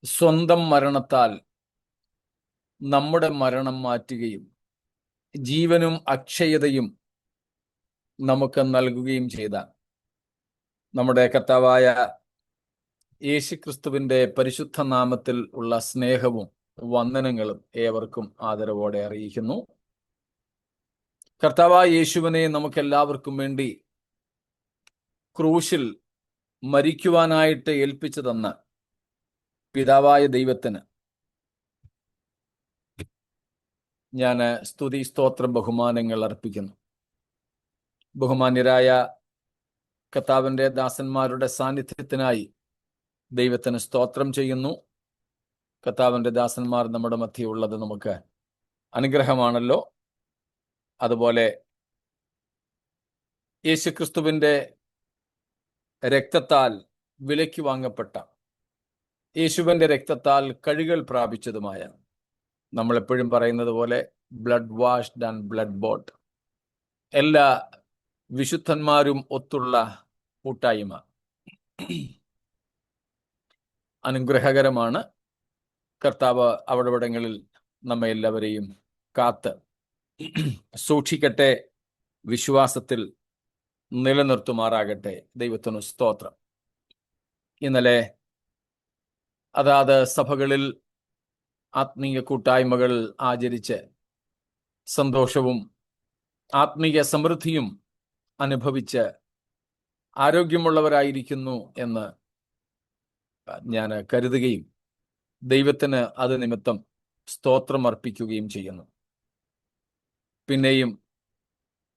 സ്വന്തം മരണത്താൽ നമ്മുടെ മരണം മാറ്റുകയും ജീവനും അക്ഷയതയും നമുക്ക് നൽകുകയും ചെയ്ത നമ്മുടെ കർത്താവായ യേശുക്രിസ്തുവിന്റെ പരിശുദ്ധ നാമത്തിൽ ഉള്ള സ്നേഹവും വന്ദനങ്ങളും ഏവർക്കും ആദരവോടെ അറിയിക്കുന്നു. കർത്താവായ യേശുവിനെ നമുക്കെല്ലാവർക്കും വേണ്ടി ക്രൂശിൽ മരിക്കുവാനായിട്ട് ഏൽപ്പിച്ചു തന്ന പിതാവായ ദൈവത്തിന് ഞാൻ സ്തുതി, സ്തോത്രം, ബഹുമാനങ്ങൾ അർപ്പിക്കുന്നു. ബഹുമാന്യരായ കർത്താവിന്റെ ദാസന്മാരുടെ സാന്നിധ്യത്തിനായി ദൈവത്തിന് സ്തോത്രം ചെയ്യുന്നു. കർത്താവിന്റെ ദാസന്മാർ നമ്മുടെ മധ്യേ ഉള്ളത് നമുക്ക് അനുഗ്രഹമാണല്ലോ. അതുപോലെ യേശുക്രിസ്തുവിന്റെ രക്തത്താൽ വിലയ്ക്ക് വാങ്ങപ്പെട്ട, യേശുവിന്റെ രക്തത്താൽ കഴുകൽ പ്രാപിച്ചതുമായ, നമ്മളെപ്പോഴും പറയുന്നത് പോലെ blood washed and blood boat, എല്ലാ വിശുദ്ധന്മാരും ഒത്തുള്ള കൂട്ടായ്മ അനുഗ്രഹകരമാണ്. കർത്താവ് അവിടങ്ങളിൽ നമ്മെ എല്ലാവരെയും കാത്ത് സൂക്ഷിക്കട്ടെ, വിശ്വാസത്തിൽ നിലനിർത്തുമാറാകട്ടെ. ദൈവത്തിന് സ്തോത്രം. ഇന്നലെ അതാത് സഭകളിൽ ആത്മീയ കൂട്ടായ്മകൾ ആചരിച്ച് സന്തോഷവും ആത്മീയ സമൃദ്ധിയും അനുഭവിച്ച് ആരോഗ്യമുള്ളവരായിരിക്കുന്നു എന്ന് ഞാൻ കരുതുകയും ദൈവത്തിന് അത് നിമിത്തം സ്തോത്രം അർപ്പിക്കുകയും ചെയ്യുന്നു. പിന്നെയും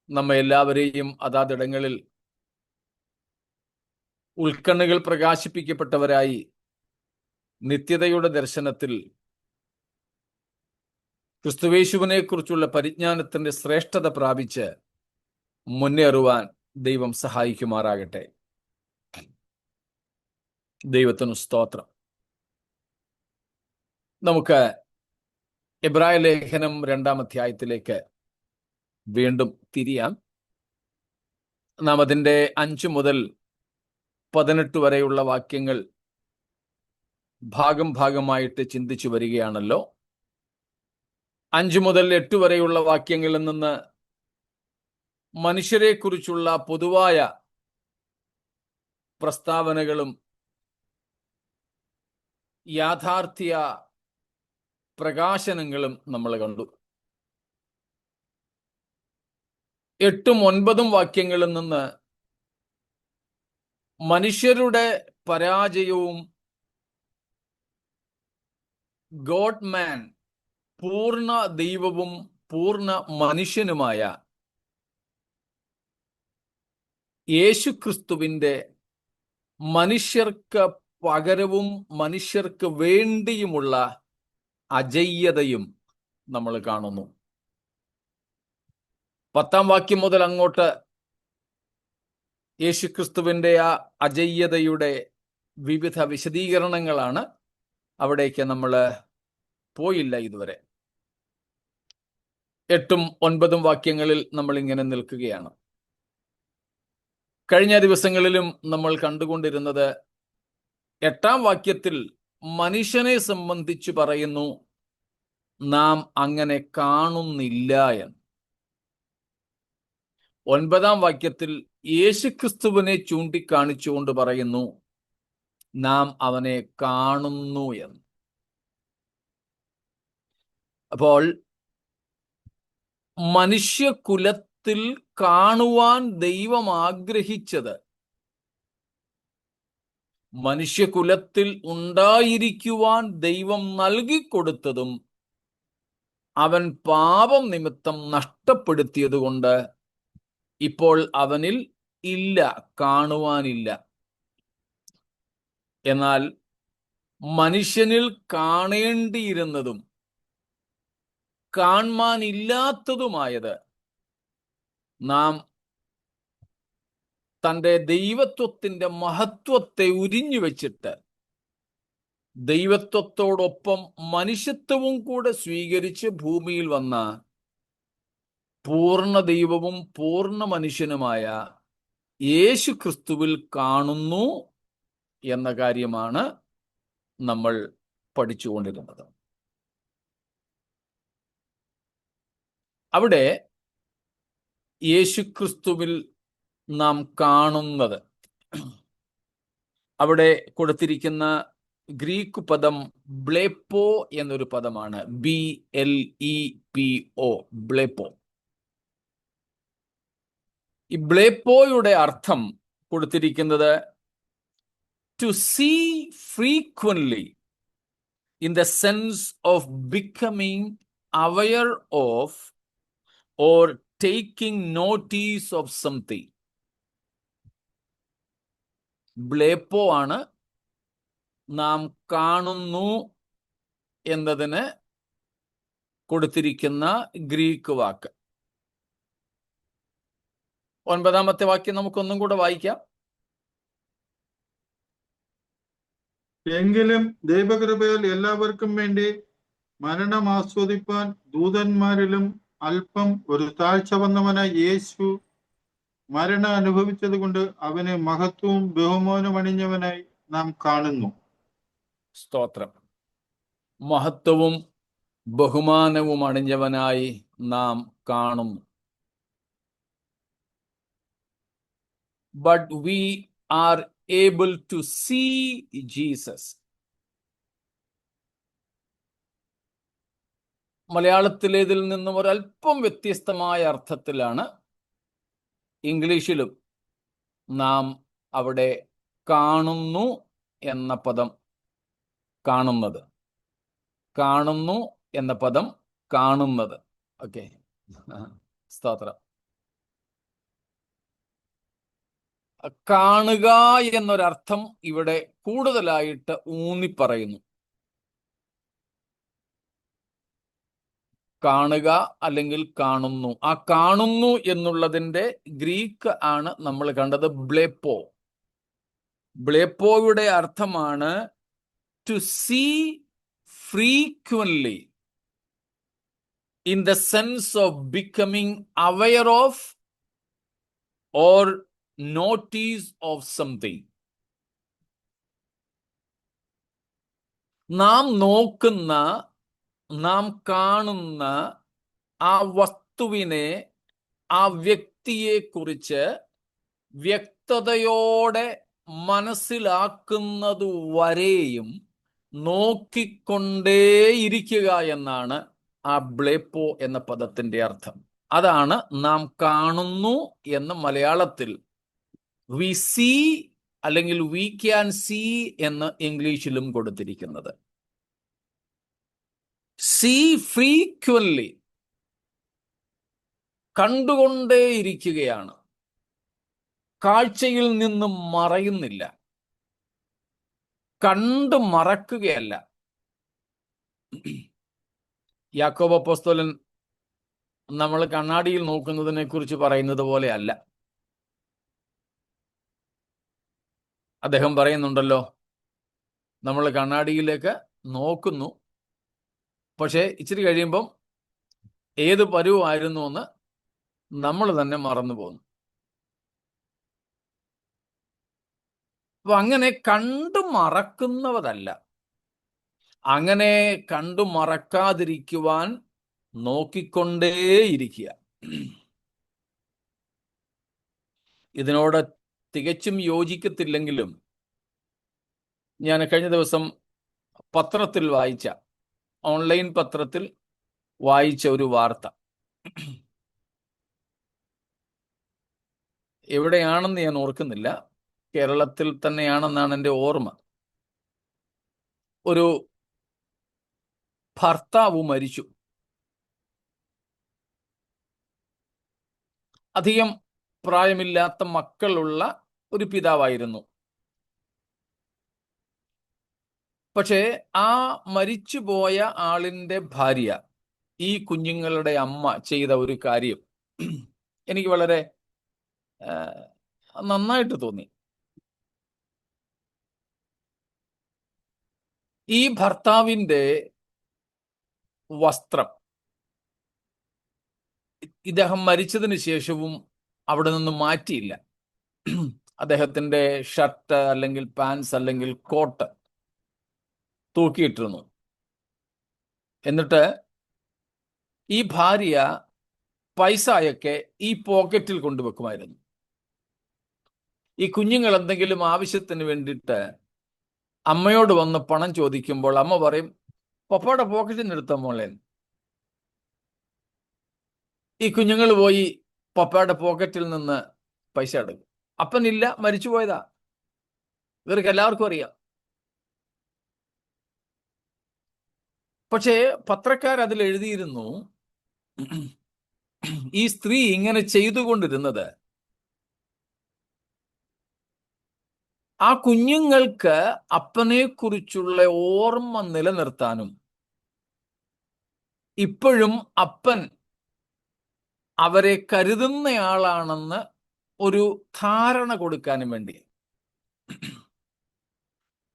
നമ്മെ എല്ലാവരെയും അതാതിടങ്ങളിൽ ഉൾക്കണ്ണുകൾ പ്രകാശിപ്പിക്കപ്പെട്ടവരായി നിത്യതയുടെ ദർശനത്തിൽ ക്രിസ്തുവേശുവിനെ കുറിച്ചുള്ള പരിജ്ഞാനത്തിന്റെ ശ്രേഷ്ഠത പ്രാപിച്ച് മുന്നേറുവാൻ ദൈവം സഹായിക്കുമാറാകട്ടെ. ദൈവത്തിനു സ്തോത്രം. നമുക്ക് എബ്രായ ലേഖനം 2-ാം അധ്യായത്തിലേക്ക് വീണ്ടും തിരിയാം. നാം അതിൻ്റെ 5 മുതൽ 18 വരെയുള്ള വാക്യങ്ങൾ ഭാഗമായിട്ട് ചിന്തിച്ചു വരികയാണല്ലോ. 5 മുതൽ 8 വരെയുള്ള വാക്യങ്ങളിൽ നിന്ന് മനുഷ്യരെ കുറിച്ചുള്ള പൊതുവായ പ്രസ്താവനകളും യാഥാർത്ഥ്യ പ്രകാശനങ്ങളും നമ്മൾ കണ്ടു. 8ഉം 9ഉം വാക്യങ്ങളിൽ നിന്ന് മനുഷ്യരുടെ പരാജയവും ഗോഡ് മാൻ, പൂർണ്ണ ദൈവവും പൂർണ്ണ മനുഷ്യനുമായ യേശുക്രിസ്തുവിന്റെ മനുഷ്യർക്ക് പകരവും മനുഷ്യർക്ക് വേണ്ടിയുമുള്ള അജയ്യതയും നമ്മൾ കാണുന്നു. 10ാം വാക്യം മുതൽ അങ്ങോട്ട് യേശുക്രിസ്തുവിന്റെ ആ അജയ്യതയുടെ വിവിധ വിശദീകരണങ്ങളാണ്. അവിടേക്ക് നമ്മൾ പോയില്ല ഇതുവരെ. 8ഉം 9ഉം വാക്യങ്ങളിൽ നമ്മൾ ഇങ്ങനെ നിൽക്കുകയാണ്. കഴിഞ്ഞ ദിവസങ്ങളിലും നമ്മൾ കണ്ടുകൊണ്ടിരുന്നത് 8ാം വാക്യത്തിൽ മനുഷ്യനെ സംബന്ധിച്ച് പറയുന്നു, നാം അങ്ങനെ കാണുന്നില്ല എന്ന്. 9ാം വാക്യത്തിൽ യേശുക്രിസ്തുവിനെ ചൂണ്ടിക്കാണിച്ചുകൊണ്ട് പറയുന്നു, നാം അവനെ കാണുന്നു എന്ന്. അപ്പോൾ മനുഷ്യകുലത്തിൽ കാണുവാൻ ദൈവം ആഗ്രഹിച്ചത്, മനുഷ്യകുലത്തിൽ ഉണ്ടായിരിക്കുവാൻ ദൈവം നൽകിക്കൊടുത്തതും അവൻ പാപം നിമിത്തം നഷ്ടപ്പെടുത്തിയതുകൊണ്ട് ഇപ്പോൾ അവനിൽ ഇല്ല, കാണുവാനില്ല. എന്നാൽ മനുഷ്യനിൽ കാണേണ്ടിയിരുന്നതും കാണാനില്ലാത്തതുമായത് നാം തൻ്റെ ദൈവത്വത്തിന്റെ മഹത്വത്തെ ഉരിഞ്ഞു വെച്ചിട്ട് ദൈവത്വത്തോടൊപ്പം മനുഷ്യത്വവും കൂടെ സ്വീകരിച്ച് ഭൂമിയിൽ വന്ന പൂർണ്ണ ദൈവവും പൂർണ്ണ മനുഷ്യനുമായ യേശുക്രിസ്തുവിൽ കാണുന്നു എന്ന കാര്യമാണ് നമ്മൾ പഠിച്ചുകൊണ്ടിരുന്നത്. അവിടെ യേശുക്രിസ്തുവിൽ നാം കാണുന്നത്, അവിടെ കൊടുത്തിരിക്കുന്ന ഗ്രീക്ക് പദം ബ്ലേപ്പോ എന്നൊരു പദമാണ്. BLEPO, ബ്ലേപ്പോ. ഈ ബ്ലേപ്പോയുടെ അർത്ഥം കൊടുത്തിരിക്കുന്നത് to see frequently in the sense of becoming aware of or taking notice of something. ബ്ലേപ്പോ ആണ് നാം കാണുന്നു എന്നതിന് കൊടുത്തിരിക്കുന്ന ഗ്രീക്ക് വാക്ക്. 9-ാമത്തെ വാക്യം നമുക്കൊന്നും കൂടെ വായിക്കാം. എങ്കിലും ദൈവകൃപയാൽ എല്ലാവർക്കും വേണ്ടി മരണം ആസ്വദിപ്പാൻ ദൂതന്മാരിലും അല്പം ഒരു താഴ്ച വന്നവനായ യേശു മരണം അനുഭവിച്ചത് കൊണ്ട് അവന് മഹത്വവും ബഹുമാനവും അണിഞ്ഞവനായി നാം കാണുന്നു. സ്തോത്രം. മഹത്വവും ബഹുമാനവും അണിഞ്ഞവനായി നാം കാണുന്നു. But we are able to see Jesus. മലയാളത്തിലേതിൽ നിന്നും ഒരല്പം വ്യത്യസ്തമായ അർത്ഥത്തിലാണ് ഇംഗ്ലീഷിലും നാം അവിടെ കാണുന്നു എന്ന പദം കാണുന്നത്. കാണുന്നു എന്ന പദം കാണുന്നത്. ഓക്കെ, സ്തോത്രം. കാണുക എന്നൊരർത്ഥം ഇവിടെ കൂടുതലായിട്ട് ഊന്നിപ്പറയുന്നു. കാണുക അല്ലെങ്കിൽ കാണുന്നു. ആ കാണുന്നു എന്നുള്ളതിൻ്റെ ഗ്രീക്ക് ആണ് നമ്മൾ കണ്ടത് ബ്ലേപ്പോ. ബ്ലേപ്പോയുടെ അർത്ഥമാണ് to see frequently in the sense of becoming aware of or notice of something. നാം നോക്കുന്ന, നാം കാണുന്ന ആ വസ്തുവിനെ, ആ വ്യക്തിയെ കുറിച്ച് വ്യക്തതയോടെ മനസ്സിലാക്കുന്നത് വരെയും നോക്കിക്കൊണ്ടേയിരിക്കുക എന്നാണ് ആ ബ്ലേപ്പോ എന്ന പദത്തിന്റെ അർത്ഥം. അതാണ് നാം കാണുന്നു എന്ന് മലയാളത്തിൽ വി സീ അല്ലെങ്കിൽ വി ക്യാൻ സീ എന്ന് ഇംഗ്ലീഷിലും കൊടുത്തിരിക്കുന്നത്. സീ ഫ്രീക്വൻലി, കണ്ടുകൊണ്ടേയിരിക്കുകയാണ്, കാഴ്ചയിൽ നിന്നും മറയുന്നില്ല, കണ്ടു മറക്കുകയല്ല. യാക്കോബ് അപ്പോസ്തലൻ നമ്മൾ കണ്ണാടിയിൽ നോക്കുന്നതിനെ കുറിച്ച് പറയുന്നത് പോലെ അല്ല. അദ്ദേഹം പറയുന്നുണ്ടല്ലോ, നമ്മൾ കണ്ണാടിയിലേക്ക് നോക്കുന്നു, പക്ഷേ ഇച്ചിരി കഴിയുമ്പം ഏത് പരുവായിരുന്നു എന്ന് നമ്മൾ തന്നെ മറന്നു പോകുന്നു. അപ്പൊ അങ്ങനെ കണ്ടു മറക്കുന്നവരല്ല, അങ്ങനെ കണ്ടു മറക്കാതിരിക്കുവാൻ നോക്കിക്കൊണ്ടേയിരിക്കുക. ഇതിനോട് തികച്ചും യോജിക്കത്തില്ലെങ്കിലും ഞാൻ കഴിഞ്ഞ ദിവസം പത്രത്തിൽ വായിച്ച, ഓൺലൈൻ പത്രത്തിൽ വായിച്ച ഒരു വാർത്ത, എവിടെയാണെന്ന് ഞാൻ ഓർക്കുന്നില്ല, കേരളത്തിൽ തന്നെയാണെന്നാണ് എൻ്റെ ഓർമ്മ. ഒരു ഭർത്താവ് മരിച്ചു. അധികം പ്രായമില്ലാത്ത മക്കളുള്ള ഒരു പിതാവായിരുന്നു. പക്ഷേ ആ മരിച്ചുപോയ ആളിൻ്റെ ഭാര്യ, ഈ കുഞ്ഞുങ്ങളുടെ അമ്മ ചെയ്ത ഒരു കാര്യം എനിക്ക് വളരെ നന്നായിട്ട് തോന്നി. ഈ ഭർത്താവിൻ്റെ വസ്ത്രം ഇദ്ദേഹം മരിച്ചതിന് ശേഷവും അവിടെ നിന്ന് മാറ്റിയില്ല. അദ്ദേഹത്തിൻ്റെ ഷർട്ട് അല്ലെങ്കിൽ പാൻസ് അല്ലെങ്കിൽ കോട്ട് തൂക്കിയിട്ടിരുന്നു. എന്നിട്ട് ഈ ഭാര്യ പൈസയൊക്കെ ഈ പോക്കറ്റിൽ കൊണ്ടുവെക്കുമായിരുന്നു. ഈ കുഞ്ഞുങ്ങൾ എന്തെങ്കിലും ആവശ്യത്തിന് വേണ്ടിയിട്ട് അമ്മയോട് വന്ന് പണം ചോദിക്കുമ്പോൾ അമ്മ പറയും, പപ്പയുടെ പോക്കറ്റിൽ നിന്ന് എടുത്ത മോളെ. ഈ കുഞ്ഞുങ്ങൾ പോയി പപ്പയുടെ പോക്കറ്റിൽ നിന്ന് പൈസ എടുക്കും. അപ്പനില്ല, മരിച്ചുപോയതാ. ഇവർക്ക് എല്ലാവർക്കും അറിയാം. പക്ഷേ പത്രക്കാർ അതിൽ എഴുതിയിരുന്നു, ഈ സ്ത്രീ ഇങ്ങനെ ചെയ്തുകൊണ്ടിരുന്നത് ആ കുഞ്ഞുങ്ങൾക്ക് അപ്പനെ കുറിച്ചുള്ള ഓർമ്മ നിലനിർത്താനും ഇപ്പോഴും അപ്പൻ അവരെ കരുതുന്നയാളാണെന്ന് ഒരു ധാരണ കൊടുക്കാനും വേണ്ടി.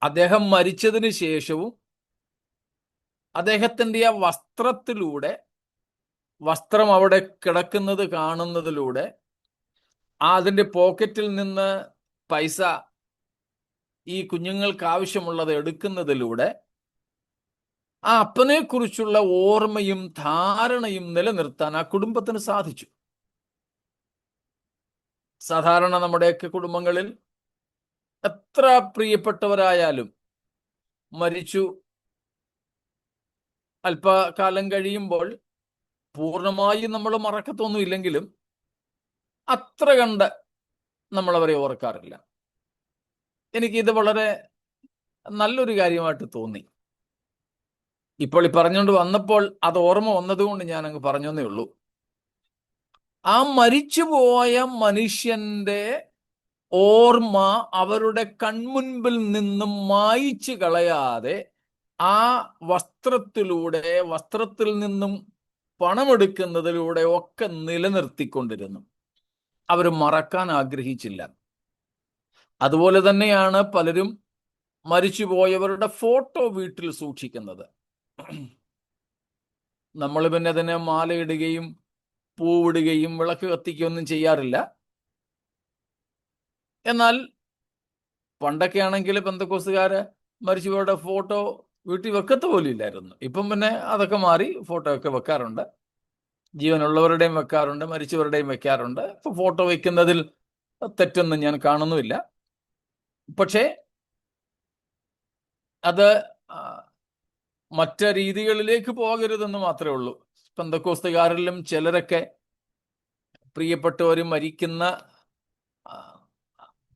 അദ്ദേഹം മരിച്ചതിന് ശേഷവും അദ്ദേഹത്തിൻ്റെ ആ വസ്ത്രത്തിലൂടെ, വസ്ത്രം അവിടെ കിടക്കുന്നത് കാണുന്നതിലൂടെ, അതിൻ്റെ പോക്കറ്റിൽ നിന്ന് പൈസ ഈ കുഞ്ഞുങ്ങൾക്ക് ആവശ്യമുള്ളത് എടുക്കുന്നതിലൂടെ ആ അപ്പനെ കുറിച്ചുള്ള ഓർമ്മയും ധാരണയും നിലനിർത്താൻ ആ കുടുംബത്തിന് സാധിച്ചു. സാധാരണ നമ്മുടെയൊക്കെ കുടുംബങ്ങളിൽ എത്ര പ്രിയപ്പെട്ടവരായാലും മരിച്ചു അല്പകാലം കഴിയുമ്പോൾ പൂർണ്ണമായും നമ്മൾ മറക്കത്തൊന്നുമില്ലെങ്കിലും അത്ര കണ്ട് നമ്മളവരെ ഓർക്കാറില്ല. എനിക്കിത് വളരെ നല്ലൊരു കാര്യമായിട്ട് തോന്നി. ഇപ്പോൾ ഈ പറഞ്ഞുകൊണ്ട് വന്നപ്പോൾ അത് ഓർമ്മ വന്നതുകൊണ്ട് ഞാൻ അങ്ങ് പറഞ്ഞേ ഉള്ളൂ. ആ മരിച്ചുപോയ മനുഷ്യന്റെ ഓർമ്മ അവരുടെ കൺമുൻപിൽ നിന്നും മായിച്ചു കളയാതെ ആ വസ്ത്രത്തിൽ നിന്നും പണമെടുക്കുന്നതിലൂടെ ഒക്കെ നിലനിർത്തിക്കൊണ്ടിരുന്നു. അവർ മറക്കാൻ ആഗ്രഹിച്ചില്ല. അതുപോലെ തന്നെയാണ് പലരും മരിച്ചുപോയവരുടെ ഫോട്ടോ വീട്ടിൽ സൂക്ഷിക്കുന്നത്. നമ്മൾ പിന്നെ അതിനെ മാലയിടുകയും പൂവിടുകയും വിളക്ക് കത്തിക്കുകയൊന്നും ചെയ്യാറില്ല. എന്നാൽ പണ്ടൊക്കെ ആണെങ്കിൽ പെന്തക്കോസ്തുകാര് മരിച്ചുപോയവരുടെ ഫോട്ടോ വീട്ടിൽ വെക്കത്ത പോലും ഇല്ലായിരുന്നു. ഇപ്പം പിന്നെ അതൊക്കെ മാറി ഫോട്ടോ ഒക്കെ വെക്കാറുണ്ട്. ജീവനുള്ളവരുടെയും വെക്കാറുണ്ട്, മരിച്ചവരുടെയും വെക്കാറുണ്ട്. ഇപ്പൊ ഫോട്ടോ വെക്കുന്നതിൽ തെറ്റൊന്നും ഞാൻ കാണുന്നുമില്ല. പക്ഷേ അത് മറ്റ് രീതികളിലേക്ക് പോകരുതെന്ന് മാത്രമേ ഉള്ളൂ. പെന്തക്കോസ്തുകാരിലും ചിലരൊക്കെ പ്രിയപ്പെട്ടവരും മരിക്കുന്ന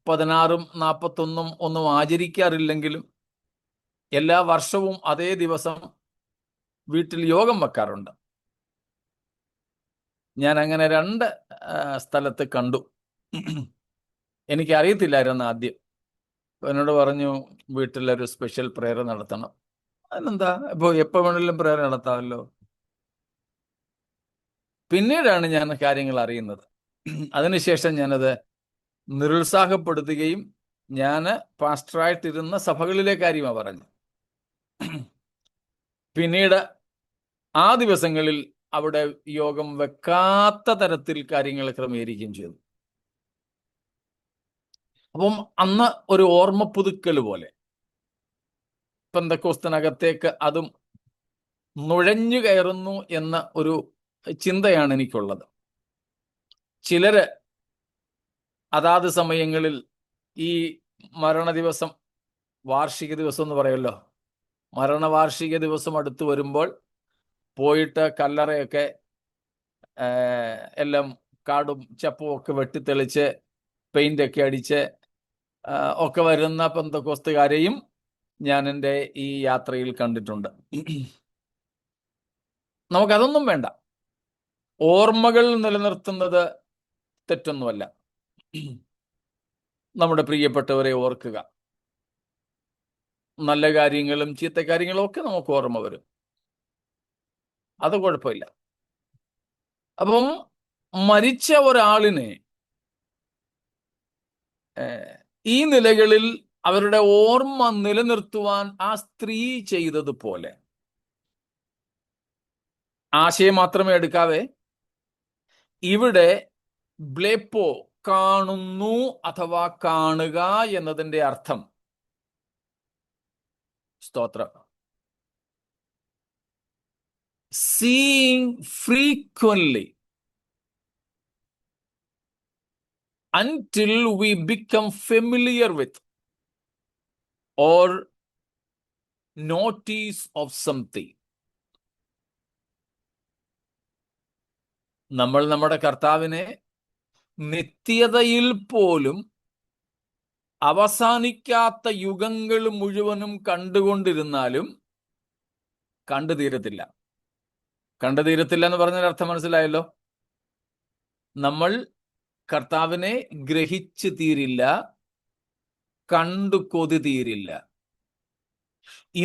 16-ഉം 41-ഉം ഒന്നും ആചരിക്കാറില്ലെങ്കിലും എല്ലാ വർഷവും അതേ ദിവസം വീട്ടിൽ യോഗം വെക്കാറുണ്ട്. ഞാൻ അങ്ങനെ 2 സ്ഥലത്ത് കണ്ടു. എനിക്കറിയത്തില്ലായിരുന്നു ആദ്യം. എന്നോട് പറഞ്ഞു, വീട്ടിലൊരു സ്പെഷ്യൽ പ്രെയർ നടത്തണം. അതിനെന്താ, ഇപ്പോൾ എപ്പോൾ വേണമെങ്കിലും പ്രെയർ നടത്താമല്ലോ. പിന്നീടാണ് ഞാൻ കാര്യങ്ങൾ അറിയുന്നത്. അതിനുശേഷം ഞാനത് നിരുത്സാഹപ്പെടുത്തുകയും ഞാൻ പാസ്റ്ററായിട്ടിരുന്ന സഭകളിലെ കാര്യമാണ് പറഞ്ഞു. പിന്നീട് ആ ദിവസങ്ങളിൽ അവിടെ യോഗം വെക്കാത്ത തരത്തിൽ കാര്യങ്ങൾ ക്രമീകരിക്കുകയും ചെയ്തു. അപ്പം അന്ന് ഒരു ഓർമ്മ പുതുക്കൽ പോലെ പെന്തക്കോസ്തിനകത്തേക്ക് അതും നുഴഞ്ഞു കയറുന്നു എന്ന ഒരു ചിന്തയാണ് എനിക്കുള്ളത്. ചിലര് അതാത് സമയങ്ങളിൽ ഈ മരണ ദിവസം, വാർഷിക ദിവസം എന്ന് പറയുമല്ലോ, മരണവാർഷിക ദിവസം അടുത്ത് വരുമ്പോൾ പോയിട്ട് കല്ലറയൊക്കെ എല്ലാം കാടും ചപ്പും ഒക്കെ വെട്ടിത്തെളിച്ച് പെയിൻ്റൊക്കെ അടിച്ച് ഒക്കെ വരുന്ന പെന്തക്കോസ്തുകാരെയും ഞാൻ എൻ്റെ ഈ യാത്രയിൽ കണ്ടിട്ടുണ്ട്. നമുക്കതൊന്നും വേണ്ട. ഓർമ്മകൾ നിലനിർത്തുന്നത് തെറ്റൊന്നുമല്ല. നമ്മുടെ പ്രിയപ്പെട്ടവരെ ഓർക്കുക. നല്ല കാര്യങ്ങളും ചീത്ത കാര്യങ്ങളും ഒക്കെ നമുക്ക് ഓർമ്മ വരും. അത് കുഴപ്പമില്ല. അപ്പം മരിച്ച ഒരാളിനെ ഈ നിലകളിൽ അവരുടെ ഓർമ്മ നിലനിർത്തുവാൻ ആ സ്ത്രീ ചെയ്തതുപോലെ ആശയം മാത്രമേ എടുക്കാവേ ഇവിടെ ബ്ലേപ്പോ, കാണുന്നു അഥവാ കാണുക എന്നതിൻ്റെ അർത്ഥം, സ്തോത്രം, seeing frequently until we become familiar with or notice of something. നമ്മൾ നമ്മുടെ കർത്താവിനെ നിത്യതയിൽ പോലും അവസാനിക്കാത്ത യുഗങ്ങൾ മുഴുവനും കണ്ടുകൊണ്ടിരുന്നാലും കണ്ടു തീരത്തില്ല. കണ്ടു തീരത്തില്ല എന്ന് പറഞ്ഞാൽ അർത്ഥം മനസ്സിലായല്ലോ. നമ്മൾ കർത്താവിനെ ഗ്രഹിച്ചു തീരില്ല, കണ്ടു കൊതി തീരില്ല.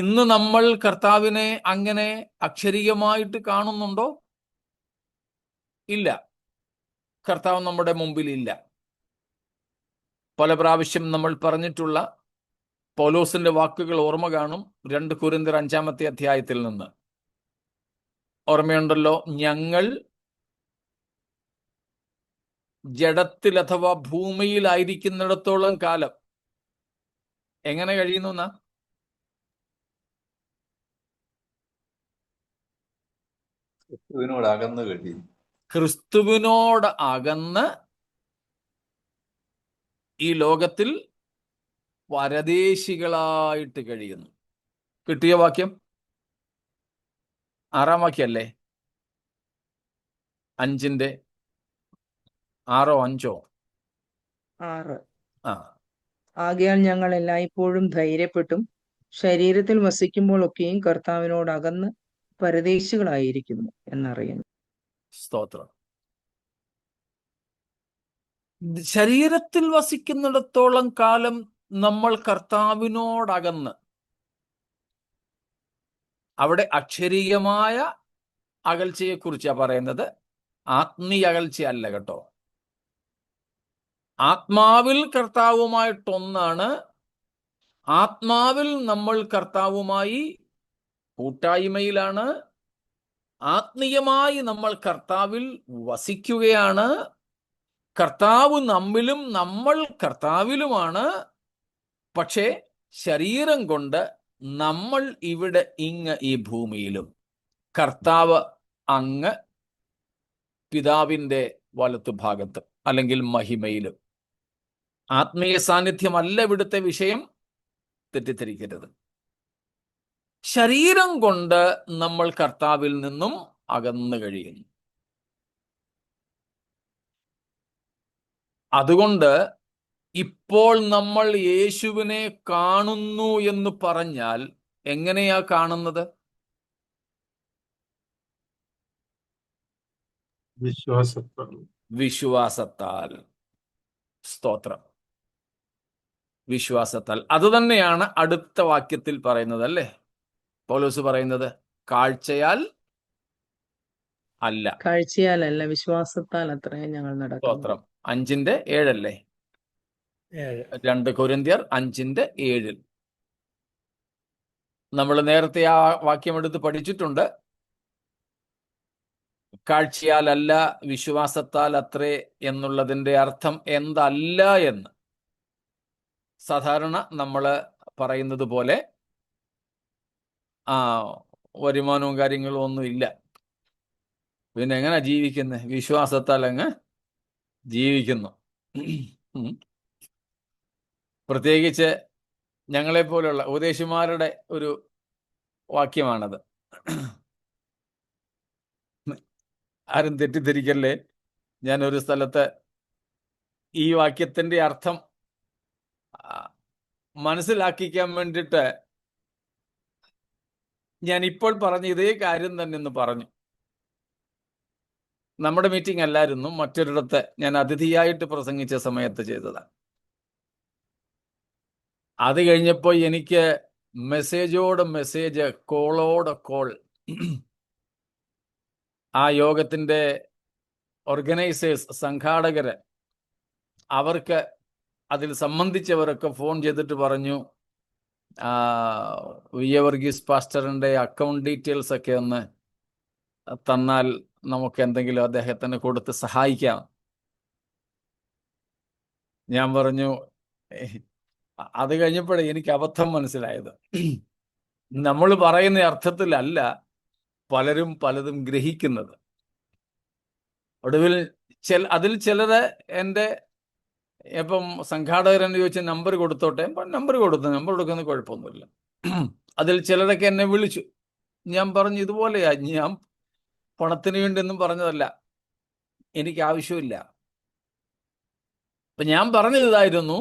ഇന്ന് നമ്മൾ കർത്താവിനെ അങ്ങനെ അക്ഷരീയമായിട്ട് കാണുന്നുണ്ടോ? ഇല്ല. കർത്താവ് നമ്മുടെ മുമ്പിൽ ഇല്ല. പല പ്രാവശ്യം നമ്മൾ പറഞ്ഞിട്ടുള്ള പൗലോസിന്റെ വാക്കുകൾ ഓർമ്മ കാണും. 2 കൊരിന്ത്യർ 5-ാമത്തെ അധ്യായത്തിൽ നിന്ന് ഓർമ്മയുണ്ടല്ലോ. ഞങ്ങൾ ജഡത്തിൽ അഥവാ ഭൂമിയിലായിരിക്കുന്നിടത്തോളം കാലം എങ്ങനെ കഴിയുന്നു എന്നാ? ക്രിസ്തുവിനോട് അകന്ന് കഴിയും. ക്രിസ്തുവിനോട് അകന്ന് ഈ ലോകത്തിൽ പരദേശികളായിട്ട് കഴിയുന്നു. കിട്ടിയ വാക്യം 6-ാം വാക്യല്ലേ? 5-ന്റെ 6-ഓ 5-ഓ? 6. ആ, ആകയാൽ ഞങ്ങൾ എല്ലായ്പ്പോഴും ധൈര്യപ്പെട്ടും ശരീരത്തിൽ വസിക്കുമ്പോൾ ഒക്കെയും കർത്താവിനോട് അകന്ന് പരദേശികളായിരിക്കുന്നു എന്നറിയുന്നു. സ്തോത്രം. ശരീരത്തിൽ വസിക്കുന്നിടത്തോളം കാലം നമ്മൾ കർത്താവിനോടകന്ന്, അവിടെ അക്ഷരീയമായ അകൽച്ചയെക്കുറിച്ചാ പറയുന്നത്, ആത്മീയ അകൽച്ചയല്ല കേട്ടോ. ആത്മാവിൽ കർത്താവുമായിട്ടൊന്നാണ്. ആത്മാവിൽ നമ്മൾ കർത്താവുമായി കൂട്ടായ്മയിലാണ്. ആത്മീയമായി നമ്മൾ കർത്താവിൽ വസിക്കുകയാണ്. കർത്താവ് നമ്മിലും നമ്മൾ കർത്താവിലുമാണ്. പക്ഷേ ശരീരം കൊണ്ട് നമ്മൾ ഇവിടെ ഈ ഭൂമിയിലും, കർത്താവ് അങ്ങ് പിതാവിൻ്റെ വലത്തുഭാഗത്ത് അല്ലെങ്കിൽ മഹിമയിലും. ആത്മീയ സാന്നിധ്യമല്ല ഇവിടുത്തെ വിഷയം, തെറ്റിദ്ധരിക്കരുത്. ശരീരം കൊണ്ട് നമ്മൾ കർത്താവിൽ നിന്നും അകന്നു കഴിയുന്നു. അതുകൊണ്ട് ഇപ്പോൾ നമ്മൾ യേശുവിനെ കാണുന്നു എന്ന് പറഞ്ഞാൽ എങ്ങനെയാ കാണുന്നത്? വിശ്വാസത്താൽ. സ്തോത്രം. വിശ്വാസത്താൽ. അതുതന്നെയാണ് അടുത്ത വാക്യത്തിൽ പറയുന്നത് അല്ലേ? പൗലോസ് പറയുന്നത് കാഴ്ചയാൽ അല്ല. കാഴ്ചയാലല്ല, വിശ്വാസത്താൽ അത്രയും ഞങ്ങൾ നടക്കുന്നു. സ്തോത്രം. 5-ന്റെ 7 അല്ലേ? 2 കൊരിന്ത്യർ 5-ന്റെ 7. നമ്മൾ നേരത്തെ ആ വാക്യം എടുത്ത് പഠിച്ചിട്ടുണ്ട്. കാഴ്ചയാലല്ല വിശ്വാസത്താൽ അത്രേ എന്നുള്ളതിൻ്റെ അർത്ഥം എന്തല്ല എന്ന് സാധാരണ നമ്മൾ പറയുന്നത് പോലെ വരുമാനവും കാര്യങ്ങളും ഒന്നും ഇല്ല, പിന്നെ എങ്ങനെ ജീവിക്കുന്നത്? വിശ്വാസത്താൽ അങ്ങ് ജീവിക്കുന്നു. പ്രത്യേകിച്ച് ഞങ്ങളെപ്പോലുള്ള ഉപദേശിമാരുടെ ഒരു വാക്യമാണത്. ആരും തെറ്റിദ്ധരിക്കല്ലേ. ഞാനൊരു സ്ഥലത്ത് ഈ വാക്യത്തിൻ്റെ അർത്ഥം മനസ്സിലാക്കിക്കാൻ വേണ്ടിയിട്ട് ഞാൻ ഇപ്പോൾ പറഞ്ഞ ഇതേ കാര്യം തന്നെ എന്ന് പറഞ്ഞു. നമ്മുടെ മീറ്റിംഗ് അല്ലായിരുന്നു, മറ്റൊരിടത്ത് ഞാൻ അതിഥിയായിട്ട് പ്രസംഗിച്ച സമയത്ത് ചെയ്തതാണ്. അത് കഴിഞ്ഞപ്പോൾ എനിക്ക് മെസ്സേജോട് മെസ്സേജ്, കോളോട് കോൾ. ആ യോഗത്തിൻ്റെ ഓർഗനൈസേഴ്സ്, സംഘാടകര്, അവർക്ക് അതിൽ സംബന്ധിച്ചവരൊക്കെ ഫോൺ ചെയ്തിട്ട് പറഞ്ഞു, വി എ വർഗീസ് പാസ്റ്ററിൻ്റെ അക്കൗണ്ട് ഡീറ്റെയിൽസ് ഒക്കെ ഒന്ന് തന്നാൽ നമുക്ക് എന്തെങ്കിലും അദ്ദേഹത്തിന് കൊടുത്ത് സഹായിക്കാം. ഞാൻ പറഞ്ഞു, അത് കഴിഞ്ഞപ്പോഴേ എനിക്ക് അബദ്ധം മനസ്സിലായത്. നമ്മൾ പറയുന്ന അർത്ഥത്തിലല്ല പലരും പലതും ഗ്രഹിക്കുന്നത്. ഒടുവിൽ അതിൽ ചിലര് എൻ്റെ ഇപ്പം സംഘാടകരെന്ന് ചോദിച്ച നമ്പർ കൊടുത്തോട്ടെ, നമ്പർ കൊടുക്കുന്നത് കുഴപ്പമൊന്നുമില്ല. അതിൽ ചിലരൊക്കെ എന്നെ വിളിച്ചു. ഞാൻ പറഞ്ഞു, ഇതുപോലെയാ, ഞാൻ പണത്തിന് വേണ്ടിയൊന്നും പറഞ്ഞതല്ല, എനിക്ക് ആവശ്യമില്ല. അപ്പൊ ഞാൻ പറഞ്ഞത് ഇതായിരുന്നു: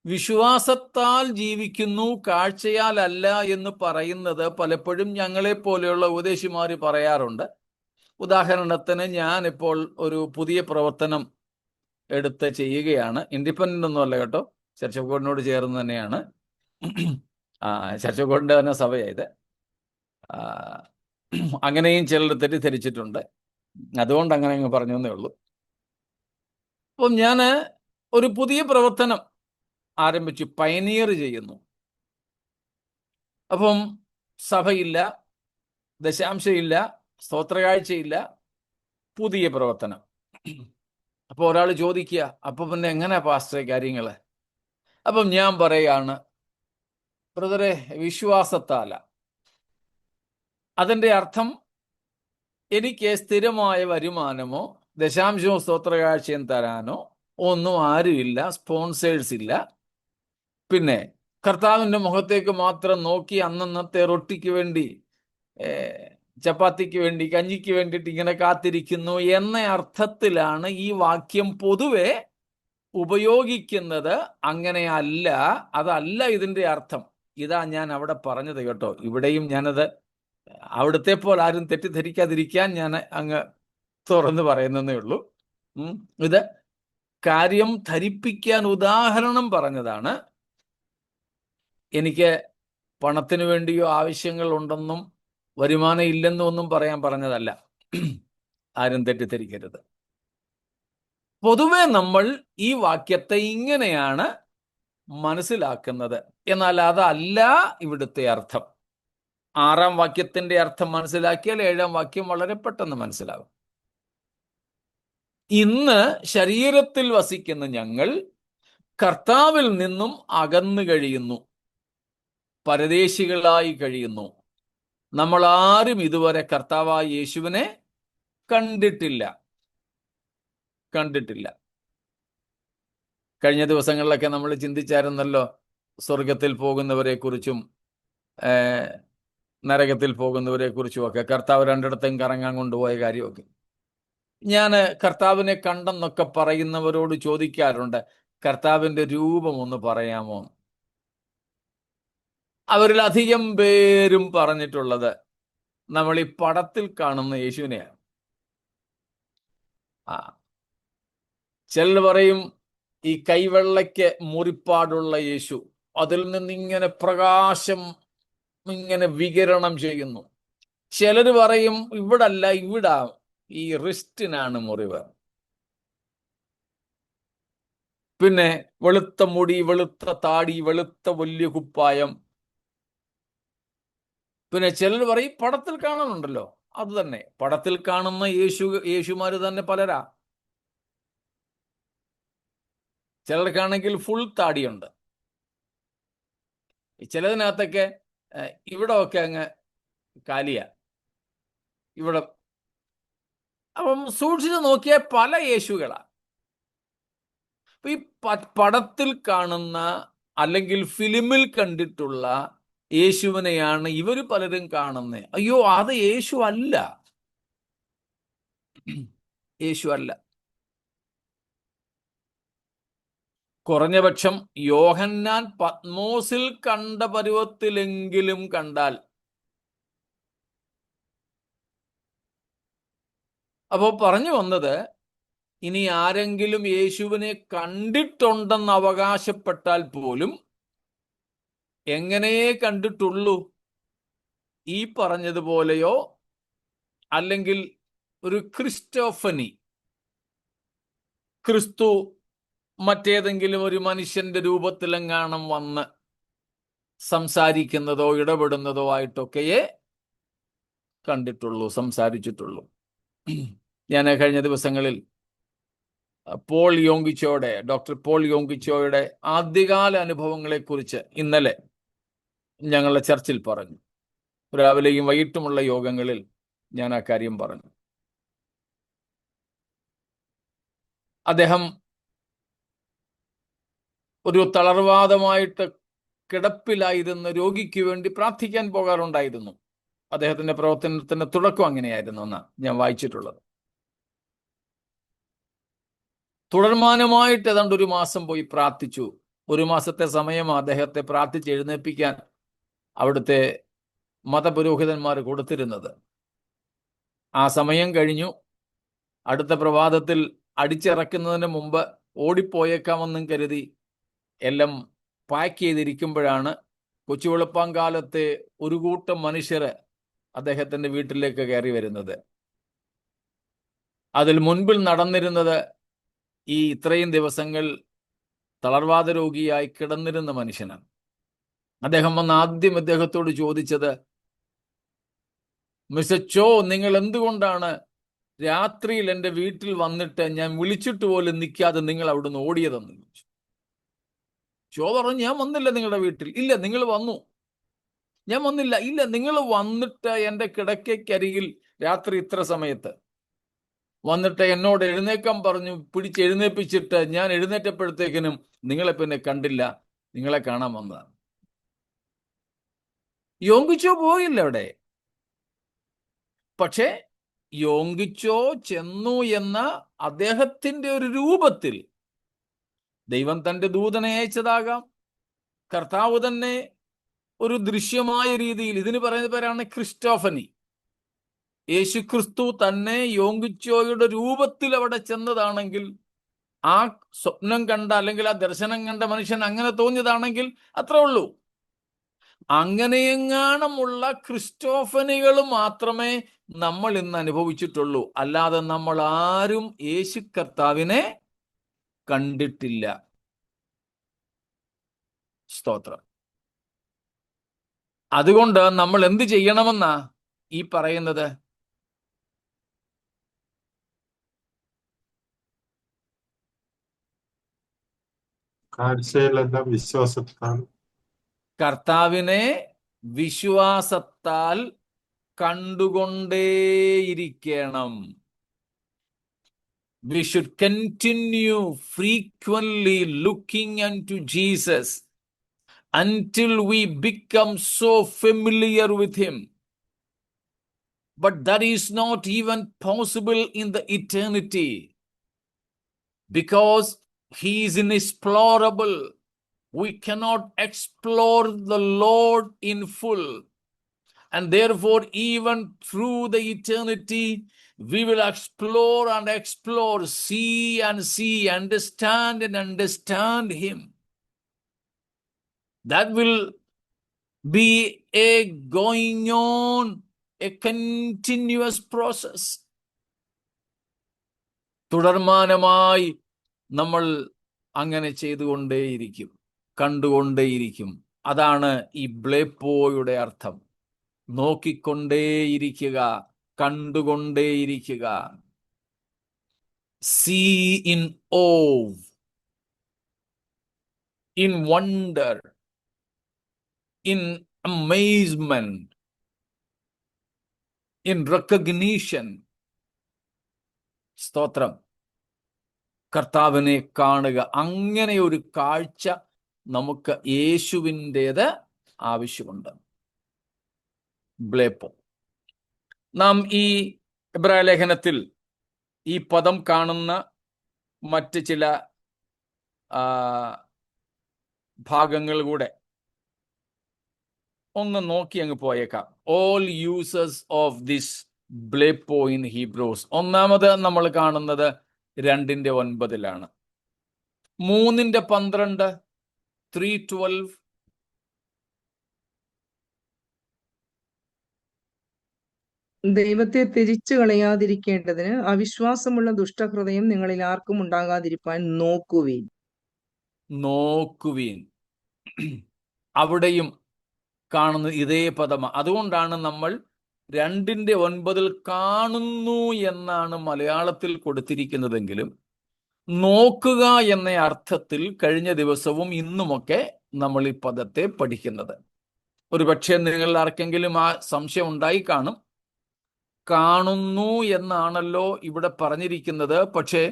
വിശ്വാസത്താൽ ജീവിക്കുന്നു, കാഴ്ചയാൽ അല്ല എന്ന് പറയുന്നത് പലപ്പോഴും ഞങ്ങളെ പോലെയുള്ള ഉപദേശിമാർ പറയാറുണ്ട്. ഉദാഹരണത്തിന്, ഞാനിപ്പോൾ ഒരു പുതിയ പ്രവർത്തനം എടുത്ത് ചെയ്യുകയാണ്. ഇൻഡിപെൻഡൻ്റ് ഒന്നും അല്ല കേട്ടോ, ചർച്ച് ഓഫ് ഗോഡിനോട് ചേർന്ന് തന്നെയാണ്. ചർച്ച് ഓഫ് ഗോഡിൻ്റെ തന്നെ സഭയായത്. അങ്ങനെയും ചിലർ തെറ്റിദ്ധരിച്ചിട്ടുണ്ട്. അതുകൊണ്ട് അങ്ങനെ അങ്ങ് പറഞ്ഞു എന്നേ ഉള്ളൂ. അപ്പം ഞാൻ ഒരു പുതിയ പ്രവർത്തനം ആരംഭിച്ചു, പയനിയർ ചെയ്യുന്നു. അപ്പം സഭയില്ല, ദശാംശമില്ല, സ്തോത്രകാഴ്ചയില്ല, പുതിയ പ്രവർത്തനം. അപ്പോൾ ഒരാൾ ചോദിക്കുക, അപ്പം പിന്നെ എങ്ങനെയാ പാസ്റ്ററെ കാര്യങ്ങൾ? അപ്പം ഞാൻ പറയാണ്, ബ്രദറെ, വിശ്വാസത്താല. അതിൻ്റെ അർത്ഥം എനിക്ക് സ്ഥിരമായ വരുമാനമോ ദശാംശമോ സ്തോത്രകാഴ്ചയും തരാനോ ഒന്നും ആരുമില്ല, സ്പോൺസേഴ്സ് ഇല്ല. പിന്നെ കർത്താവിൻ്റെ മുഖത്തേക്ക് മാത്രം നോക്കി അന്നന്നത്തെ റൊട്ടിക്ക് വേണ്ടി, ചപ്പാത്തിക്ക് വേണ്ടി, കഞ്ഞിക്ക് വേണ്ടിയിട്ട് ഇങ്ങനെ കാത്തിരിക്കുന്നു എന്ന അർത്ഥത്തിലാണ് ഈ വാക്യം പൊതുവെ ഉപയോഗിക്കുന്നത്. അങ്ങനെയല്ല, അതല്ല ഇതിൻ്റെ അർത്ഥം. ഇതാ ഞാൻ അവിടെ പറഞ്ഞത് കേട്ടോ. ഇവിടെയും ഞാനത് അവിടുത്തെ പോലെ ആരും തെറ്റിദ്ധരിക്കാതിരിക്കാൻ ഞാൻ അങ്ങ് തുറന്ന് പറയുന്നതേ ഉള്ളൂ. ഇത് കാര്യം ധരിപ്പിക്കാൻ ഉദാഹരണം പറഞ്ഞതാണ്. എനിക്ക് പണത്തിന് വേണ്ടിയോ ആവശ്യങ്ങൾ ഉണ്ടെന്നും വരുമാനം ഇല്ലെന്നും ഒന്നും പറയാൻ പറഞ്ഞതല്ല. ആരും തെറ്റിദ്ധരിക്കരുത്. പൊതുവെ നമ്മൾ ഈ വാക്യത്തെ ഇങ്ങനെയാണ് മനസ്സിലാക്കുന്നത്. എന്നാൽ അതല്ല ഇവിടുത്തെ അർത്ഥം. 6-ാം വാക്യത്തിന്റെ അർത്ഥം മനസ്സിലാക്കിയാൽ 7-ാം വാക്യം വളരെ പെട്ടെന്ന് മനസ്സിലാകും. ഇന്ന് ശരീരത്തിൽ വസിക്കുന്ന ഞങ്ങൾ കർത്താവിൽ നിന്നും അകന്നു കഴിയുന്നു, പരദേശികളായി കഴിയുന്നു. നമ്മൾ ആരും ഇതുവരെ കർത്താവായ യേശുവിനെ കണ്ടിട്ടില്ല. കഴിഞ്ഞ ദിവസങ്ങളിലൊക്കെ നമ്മൾ ചിന്തിച്ചായിരുന്നല്ലോ സ്വർഗത്തിൽ പോകുന്നവരെ കുറിച്ചും നരകത്തിൽ പോകുന്നവരെ കുറിച്ചുമൊക്കെ. കർത്താവ് രണ്ടിടത്തും കറങ്ങാൻ കൊണ്ടുപോയ കാര്യമൊക്കെ. ഞാൻ കർത്താവിനെ കണ്ടെന്നൊക്കെ പറയുന്നവരോട് ചോദിക്കാറുണ്ട്, കർത്താവിൻ്റെ രൂപം ഒന്ന് പറയാമോ? അവരിൽ അധികം പേരും പറഞ്ഞിട്ടുള്ളത് നമ്മൾ ഈ പടത്തിൽ കാണുന്ന യേശുവിനെയാണ്. ചിലർ പറയും ഈ കൈവെള്ളയ്ക്ക് മുറിപ്പാടുള്ള യേശു, അതിൽ നിന്നിങ്ങനെ പ്രകാശം ഇങ്ങനെ വികിരണം ചെയ്യുന്നു. ചിലർ പറയും ഇവിടല്ല, ഇവിടെ ഈ റിസ്റ്റിനാണ് മുറിവ്. പിന്നെ വെളുത്ത മുടി, വെളുത്ത താടി, വെളുത്ത വലിയ കുപ്പായം. പിന്നെ ചിലർ പറയും പടത്തിൽ കാണുന്നുണ്ടല്ലോ, അത് തന്നെ പടത്തിൽ കാണുന്ന യേശുമാര് തന്നെ പലരാ. ചിലർക്കാണെങ്കിൽ ഫുൾ താടിയുണ്ട്. ചിലതിനകത്തൊക്കെ ഇവിടെ ഒക്കെ അങ്ങ് കാലിയ, ഇവിടെ. അപ്പം സൂക്ഷിച്ച് നോക്കിയാൽ പല യേശുകളാ. ഈ പടത്തിൽ കാണുന്ന അല്ലെങ്കിൽ ഫിലിമിൽ കണ്ടിട്ടുള്ള യേശുവിനെയാണ് ഇവർ പലരും കാണുന്നത്. അയ്യോ, അത് യേശു അല്ല, യേശു അല്ല. കുറഞ്ഞപക്ഷം യോഹന്നാൻ പത്മോസിൽ കണ്ട പരുവത്തിലെങ്കിലും കണ്ടാൽ. അപ്പോൾ പറഞ്ഞു വന്നത്, ഇനി ആരെങ്കിലും യേശുവിനെ കണ്ടിട്ടുണ്ടെന്ന് അവകാശപ്പെട്ടാൽ പോലും എങ്ങനെയേ കണ്ടിട്ടുള്ളൂ? ഈ പറഞ്ഞതുപോലെയോ അല്ലെങ്കിൽ ഒരു ക്രിസ്റ്റോഫനി, ക്രിസ്തു മറ്റേതെങ്കിലും ഒരു മനുഷ്യന്റെ രൂപത്തിലെങ്ങാനും വന്ന് സംസാരിക്കുന്നതോ ഇടപെടുന്നതോ ആയിട്ടൊക്കെയേ കണ്ടിട്ടുള്ളൂ, സംസാരിച്ചിട്ടുള്ളൂ. ഞാൻ കഴിഞ്ഞ ദിവസങ്ങളിൽ ഡോക്ടർ പോൾ യോങ്കിച്ചോയുടെ ആദ്യകാല അനുഭവങ്ങളെക്കുറിച്ച് ഇന്നലെ ഞങ്ങളുടെ ചർച്ചിൽ പറഞ്ഞു. രാവിലെയും വൈകിട്ടുമുള്ള യോഗങ്ങളിൽ ഞാൻ ആ കാര്യം പറഞ്ഞു. അദ്ദേഹം ഒരു തളർവാദമായിട്ട് കിടപ്പിലായിരുന്ന രോഗിക്ക് വേണ്ടി പ്രാർത്ഥിക്കാൻ പോകാറുണ്ടായിരുന്നു. അദ്ദേഹത്തിന്റെ പ്രവർത്തനത്തിന്റെ തുടക്കം അങ്ങനെയായിരുന്നു എന്നാണ് ഞാൻ വായിച്ചിട്ടുള്ളത്. തുടർമാനമായിട്ട് ഏതാണ്ട് 1 മാസം പോയി പ്രാർത്ഥിച്ചു. 1 മാസത്തെ സമയം അദ്ദേഹത്തെ പ്രാർത്ഥിച്ച് എഴുന്നേൽപ്പിക്കാൻ അവിടുത്തെ മതപുരോഹിതന്മാർ കൊടുത്തിരുന്നത്. ആ സമയം കഴിഞ്ഞു. അടുത്ത പ്രഭാതത്തിൽ അടിച്ചിറക്കുന്നതിന് മുമ്പ് ഓടിപ്പോയേക്കാമെന്നും കരുതി എല്ലാം പാക്ക് ചെയ്തിരിക്കുമ്പോഴാണ് കൊച്ചു വെളുപ്പാങ്കാലത്തെ ഒരു കൂട്ടം മനുഷ്യർ അദ്ദേഹത്തിന്റെ വീട്ടിലേക്ക് കയറി വരുന്നത്. അതിൽ മുൻപിൽ നടന്നിരുന്നത് ഈ ഇത്രയും ദിവസങ്ങൾ തളർവാദ രോഗിയായി കിടന്നിരുന്ന മനുഷ്യനാണ്. അദ്ദേഹം വന്ന് ആദ്യം അദ്ദേഹത്തോട് ചോദിച്ചത്, മിസ്റ്റർ ചോ, നിങ്ങൾ എന്തുകൊണ്ടാണ് രാത്രിയിൽ എൻ്റെ വീട്ടിൽ വന്നിട്ട് ഞാൻ വിളിച്ചിട്ട് പോലും നിൽക്കാതെ നിങ്ങൾ അവിടുന്ന് ഓടിയതെന്ന് ചോദിച്ചു. ചോ പറഞ്ഞു, ഞാൻ വന്നില്ല നിങ്ങളുടെ വീട്ടിൽ. ഇല്ല, നിങ്ങൾ വന്നു. ഞാൻ വന്നില്ല. ഇല്ല, നിങ്ങൾ വന്നിട്ട് എൻ്റെ കിടക്കയ്ക്കരികിൽ രാത്രി ഇത്ര സമയത്ത് വന്നിട്ട് എന്നോട് എഴുന്നേക്കാൻ പറഞ്ഞു. പിടിച്ചെഴുന്നേപ്പിച്ചിട്ട് ഞാൻ എഴുന്നേറ്റപ്പോഴത്തേക്കിനും നിങ്ങളെ പിന്നെ കണ്ടില്ല. നിങ്ങളെ കാണാൻ വന്നതാണ്. യോങ്കിച്ചോ പോയില്ല അവിടെ. പക്ഷേ യോങ്കിച്ചോ ചെന്നു എന്ന അദ്ദേഹത്തിന്റെ ഒരു രൂപത്തിൽ ദൈവം തന്റെ ദൂതനെ അയച്ചതാകാം. കർത്താവ് തന്നെ ഒരു ദൃശ്യമായ രീതിയിൽ, ഇതിന് പറയുന്ന പേരാണ് ക്രിസ്റ്റോഫനി. യേശു ക്രിസ്തു തന്നെ യോങ്കിച്ചോയുടെ രൂപത്തിൽ അവിടെ ചെന്നതാണെങ്കിൽ, ആ സ്വപ്നം കണ്ട അല്ലെങ്കിൽ ആ ദർശനം കണ്ട മനുഷ്യൻ അങ്ങനെ തോന്നിയതാണെങ്കിൽ അത്രേ ഉള്ളൂ. അങ്ങനെയെങ്ങാനുമുള്ള ക്രിസ്റ്റോഫനികൾ മാത്രമേ നമ്മൾ ഇന്ന് അനുഭവിച്ചിട്ടുള്ളൂ. അല്ലാതെ നമ്മൾ ആരും യേശു കർത്താവിനെ കണ്ടിട്ടില്ല. സ്തോത്രം. അതുകൊണ്ട് നമ്മൾ എന്ത് ചെയ്യണമെന്നാ ഈ പറയുന്നത്? കാഴ്ചയിലല്ല, വിശ്വാസത്താൽ. കർത്താവിനെ വിശ്വാസത്താൽ കണ്ടുകൊണ്ടേയിരിക്കണം. We should continue frequently looking unto Jesus until we become so familiar with him. But that is not even possible in the eternity, because he is inexplorable. We cannot explore the Lord in full. And therefore, even through the eternity, we will explore and explore, see and see, understand and understand him. That will be a going on, a continuous process. തുടർമാനമായി നമ്മൾ അങ്ങനെ ചെയ്തുകൊണ്ടേയിരിക്കും, കണ്ടുകൊണ്ടേയിരിക്കും. അതാണ് ഈ ബ്ലേപ്പോയുടെ അർത്ഥം. നോക്കിക്കൊണ്ടേയിരിക്കുക, കണ്ടുകൊണ്ടേയിരിക്കുക. See in awe, in wonder, in amazement, in recognition. സ്തോത്രം. കർത്താവിനെ കാണുക. അങ്ങനെ ഒരു കാഴ്ച നമുക്ക് യേശുവിൻ്റേത് ആവശ്യമുണ്ട്. ബ്ലേപ്പോ. നാം ഈ എബ്രായ ലേഖനത്തിൽ ഈ പദം കാണുന്ന മറ്റ് ചില ഭാഗങ്ങൾ കൂടെ ഒന്ന് നോക്കി അങ്ങ് പോയേക്കാം. All users of this blepo in Hebrews. ഒന്നാമത് നമ്മൾ കാണുന്നത് 2:9 3:12 3:12 ദൈവത്തെ ത്യജിച്ചു കളയാതിരിക്കേണ്ടതിന് അവിശ്വാസമുള്ള ദുഷ്ടഹൃദയം നിങ്ങളിൽ ആർക്കും ഉണ്ടാകാതിരിപ്പാൻ നോക്കുവീൻ. അവിടെയും കാണുന്നത് ഇതേ പദമാണ്. അതുകൊണ്ടാണ് നമ്മൾ 2:9 കാണുന്നു എന്നാണ് മലയാളത്തിൽ കൊടുത്തിരിക്കുന്നതെങ്കിലും നോക്കുക എന്ന അർത്ഥത്തിൽ കഴിഞ്ഞ ദിവസവും ഇന്നുമൊക്കെ നമ്മൾ ഈ പദത്തെ പഠിക്കുന്നത്. ഒരുപക്ഷെ നിങ്ങൾ ആർക്കെങ്കിലും ആ സംശയം ഉണ്ടായി കാണും. കാണുന്നു എന്നാണല്ലോ ഇവിടെ പറഞ്ഞിരിക്കുന്നത്. പക്ഷേ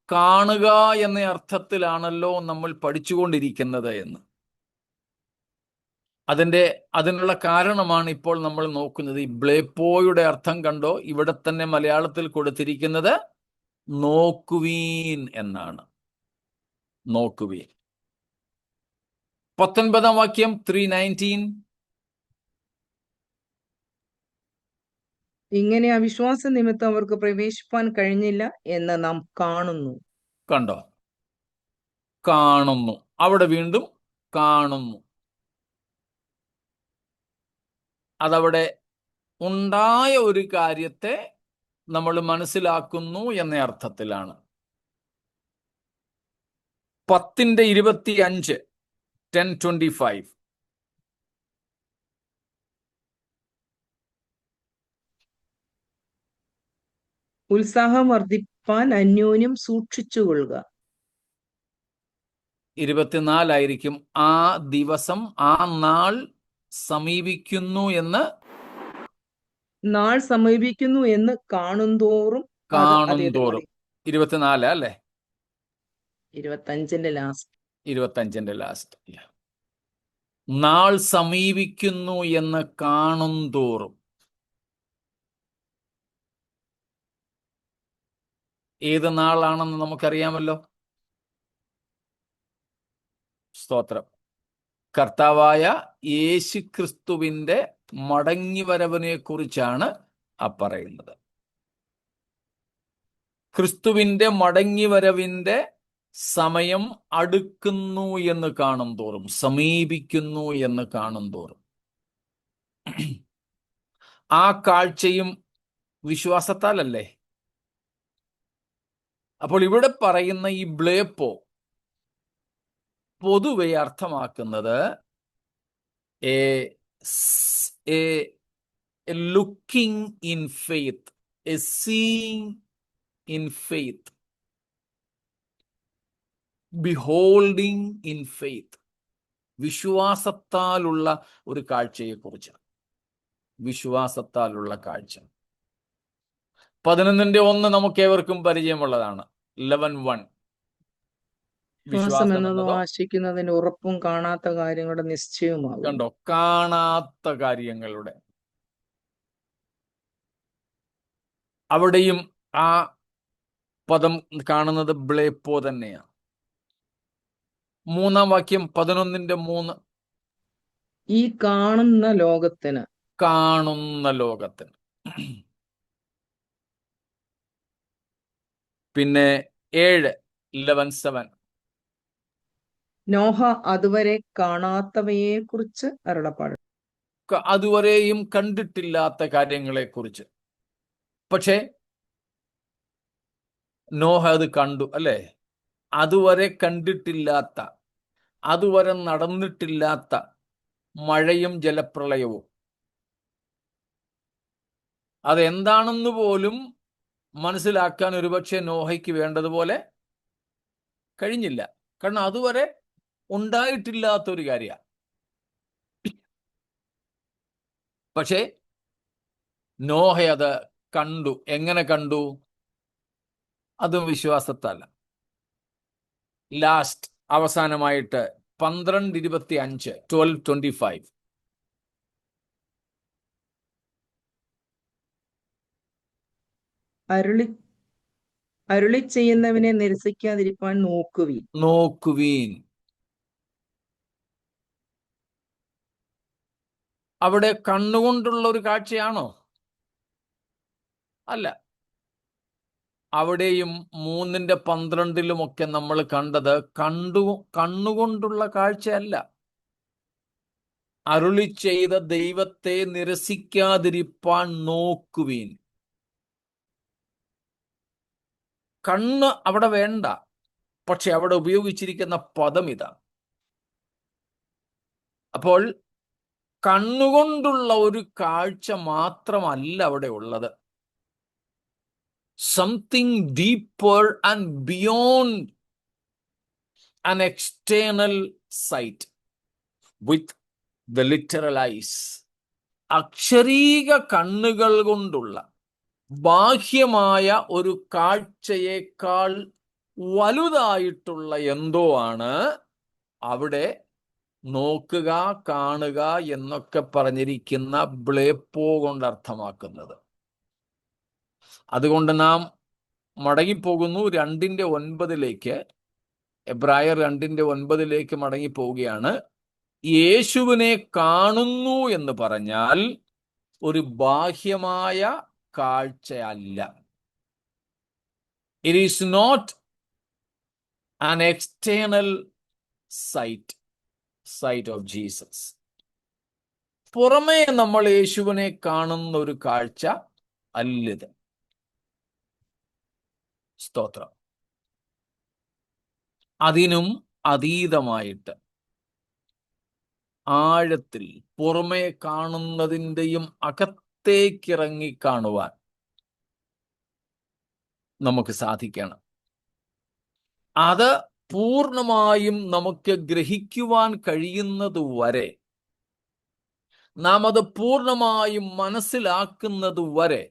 കാണുക എന്ന അർത്ഥത്തിലാണല്ലോ നമ്മൾ പഠിച്ചുകൊണ്ടിരിക്കുന്നത് എന്ന്. അതിനുള്ള കാരണമാണ് ഇപ്പോൾ നമ്മൾ നോക്കുന്നത്. ഈ ബ്ലേപ്പോയുടെ അർത്ഥം കണ്ടോ? ഇവിടെ തന്നെ മലയാളത്തിൽ കൊടുത്തിരിക്കുന്നത് നോക്കുവീൻ എന്നാണ്. നോക്കുവീൻ. 19 വാക്യം 3:19. ഇങ്ങനെ അവിശ്വാസ നിമിത്തം അവർക്ക് പ്രവേശിപ്പാൻ കഴിഞ്ഞില്ല എന്ന് നാം കാണുന്നു. കണ്ടോ? കാണുന്നു. അവിടെ വീണ്ടും കാണുന്നു. അതവിടെ ഉണ്ടായ ഒരു കാര്യത്തെ നമ്മൾ മനസ്സിലാക്കുന്നു എന്ന അർത്ഥത്തിലാണ്. 10:25, 10:25. ഉത്സാഹം വർദ്ധിപ്പാൻ അന്യോന്യം സൂക്ഷിച്ചുകൊള്ളുക. 24 ആയിരിക്കും. ആ ദിവസം, ആ നാൾ സമീപിക്കുന്നു എന്ന് നാൾ സമീപിക്കുന്നു എന്ന് കാണുന്തോറും കാണുന്തോറും. 24 അല്ലേ? 25 ലാസ്റ്റ്. 25 ലാസ്റ്റ്. നാൾ സമീപിക്കുന്നു എന്ന് കാണുന്തോറും. ഏത് നാളാണെന്ന് നമുക്കറിയാമല്ലോ. സ്തോത്രം. കർത്താവായ യേശുക്രിസ്തുവിന്റെ മടങ്ങിവരവിനെ കുറിച്ചാണ് ആ പറയുന്നത്. ക്രിസ്തുവിന്റെ മടങ്ങിവരവിന്റെ സമയം അടുക്കുന്നു എന്ന് കാണും തോറും, സമീപിക്കുന്നു എന്ന് കാണും തോറും. ആ കാഴ്ചയും വിശ്വാസത്താലല്ലേ? അപ്പോൾ ഇവിടെ പറയുന്ന ഈ ബ്ലേപ്പോ പൊതുവെ അർത്ഥമാക്കുന്നത് a looking in faith, a seeing in faith, beholding in faith. വിശ്വാസത്താലുള്ള ഒരു കാഴ്ചയെക്കുറിച്ച്. വിശ്വാസത്താലുള്ള കാഴ്ച. 11:1 നമുക്ക് ഏവർക്കും പരിചയമുള്ളതാണ്. 11:1. വിശ്വാസം എന്നതോ ആശിക്കുന്നതിന്റെ ഉറപ്പും കാണാത്ത കാര്യങ്ങളുടെ നിശ്ചയവുമാകും. കണ്ടോ? കാണാത്ത കാര്യങ്ങളുടെ. അവിടെയും ആ പദം കാണുന്നത് ബ്ലേപ്പോ തന്നെയാണ്. 3-ാം വാക്യം 11:3. ഈ കാണുന്ന ലോകത്തിന്. കാണുന്ന ലോകത്തിന്. പിന്നെ 11:7. നോഹ അതുവരെ കാണാത്തവയെ കുറിച്ച് അരുളപ്പാട്. അതുവരെയും കണ്ടിട്ടില്ലാത്ത കാര്യങ്ങളെ കുറിച്ച്. പക്ഷേ നോഹ അത് കണ്ടു, അല്ലേ? അതുവരെ കണ്ടിട്ടില്ലാത്ത, അതുവരെ നടന്നിട്ടില്ലാത്ത മഴയും ജലപ്രളയവും. അതെന്താണെന്ന് പോലും മനസ്സിലാക്കാൻ ഒരുപക്ഷെ നോഹയ്ക്ക് വേണ്ടതുപോലെ കഴിഞ്ഞില്ല. കാരണം അതുവരെ ഉണ്ടായിട്ടില്ലാത്തൊരു കാര്യമാണ്. പക്ഷേ നോഹ അത് കണ്ടു. എങ്ങനെ കണ്ടു? അതും വിശ്വാസത്തല്ല. ലാസ്റ്റ് അവസാനമായിട്ട് 12:25, 12:25. അരുളി ചെയ്യുന്നവനെ നിരസിക്കാതിരിപ്പാൻ നോക്കുവീൻ. അവിടെ കണ്ണുകൊണ്ടുള്ള ഒരു കാഴ്ചയാണോ? അല്ല. അവിടെയും 3:12 നമ്മൾ കണ്ടത് കണ്ണുകൊണ്ടുള്ള കാഴ്ചയല്ല. അരുളി ചെയ്ത ദൈവത്തെ നിരസിക്കാതിരിപ്പാൻ നോക്കുവീൻ. കണ്ണ് അവിടെ വേണ്ട. പക്ഷെ അവിടെ ഉപയോഗിച്ചിരിക്കുന്ന പദം ഇതാ. അപ്പോൾ കണ്ണുകൊണ്ടുള്ള ഒരു കാഴ്ച മാത്രമല്ല അവിടെ ഉള്ളത്. Something deeper and beyond an external sight with the literal eyes. അക്ഷരീക കണ്ണുകൾ കൊണ്ടുള്ള, ബാഹ്യമായ ഒരു കാഴ്ചയേക്കാൾ വലുതായിട്ടുള്ള എന്തോ ആണ് അവിടെ നോക്കുക, കാണുക എന്നൊക്കെ പറഞ്ഞിരിക്കുന്ന ബ്ലേപ്പോ കൊണ്ട് അർത്ഥമാക്കുന്നത്. അതുകൊണ്ട് നാം മടങ്ങിപ്പോകുന്നു 2:9 എബ്രായർ 2:9 മടങ്ങിപ്പോവുകയാണ്. യേശുവിനെ കാണുന്നു എന്ന് പറഞ്ഞാൽ ഒരു ബാഹ്യമായ കാഴ്ചയല്ല. It is not an external sight of Jesus. പുറമേ നമ്മൾ യേശുവിനെ കാണുന്ന ഒരു കാഴ്ച അല്ലിത്. സ്തോത്രം. അതിനും അതീതമായിട്ട് ആഴത്തിൽ പുറമേ കാണുന്നതിൻ്റെയും അകത്തേക്കിറങ്ങി കാണുവാൻ നമുക്ക് സാധിക്കണം. അത് പൂർണ്ണമായും നമുക്ക് ഗ്രഹിക്കുവാൻ കഴിയുന്നത് വരെ, നാം അത് പൂർണ്ണമായും മനസ്സിലാക്കുന്നത് വരെ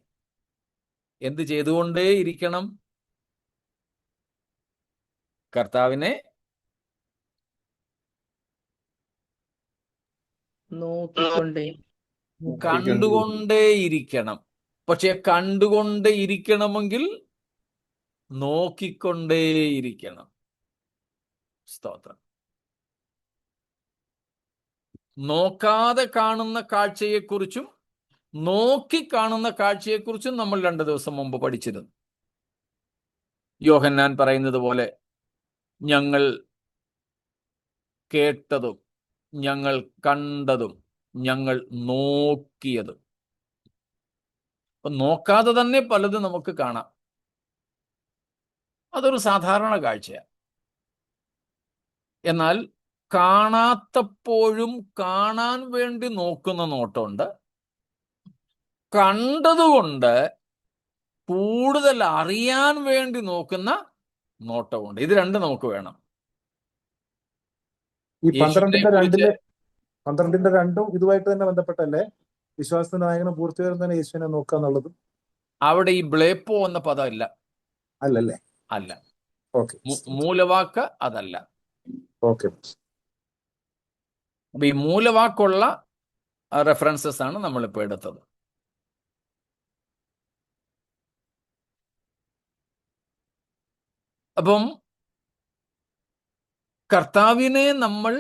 എന്ത് ചെയ്തുകൊണ്ടേയിരിക്കണം? കർത്താവിനെ നോക്കിക്കൊണ്ടേ കണ്ടുകൊണ്ടേയിരിക്കണം. പക്ഷെ കണ്ടുകൊണ്ടേയിരിക്കണമെങ്കിൽ നോക്കിക്കൊണ്ടേയിരിക്കണം. സ്തോത്രം. നോക്കാതെ കാണുന്ന കാഴ്ചയെക്കുറിച്ചും നോക്കി കാണുന്ന കാഴ്ചയെക്കുറിച്ചും നമ്മൾ 2 ദിവസം മുമ്പ് പഠിച്ചിരുന്നു. യോഹന്നാൻ പറയുന്നത് പോലെ ഞങ്ങൾ കേട്ടതും ഞങ്ങൾ കണ്ടതും ഞങ്ങൾ നോക്കിയതും. അപ്പൊ നോക്കാതെ തന്നെ പലതും നമുക്ക് കാണാം. അതൊരു സാധാരണ കാഴ്ചയാണ്. എന്നാൽ കാണാത്തപ്പോഴും കാണാൻ വേണ്ടി നോക്കുന്ന നോട്ടമുണ്ട്. കണ്ടതുകൊണ്ട് കൂടുതൽ അറിയാൻ വേണ്ടി നോക്കുന്ന നോട്ടമുണ്ട്. ഇത് രണ്ടും നമുക്ക് വേണം. ഈ യേശുവിനെ 12-ന്റെ 2 ഇതുമായിട്ട് തന്നെ ബന്ധപ്പെട്ടല്ലേ? വിശ്വാസത്തിന്റെ നായകനും പൂർത്തിവരും തന്നെ യേശുവിനെ നോക്കുക എന്നുള്ളത്. അവിടെ ഈ ബ്ലേപ്പോ എന്ന പദം ഇല്ല. അല്ലല്ലേ? അല്ല. ഓക്കെ, മൂലവാക്ക് അതല്ല. ഓക്കെ. അപ്പൊ ഈ മൂലവാക്കുള്ള റെഫറൻസസ് ആണ് നമ്മളിപ്പോൾ എടുത്തത്. അപ്പം കർത്താവിനെ നമ്മൾ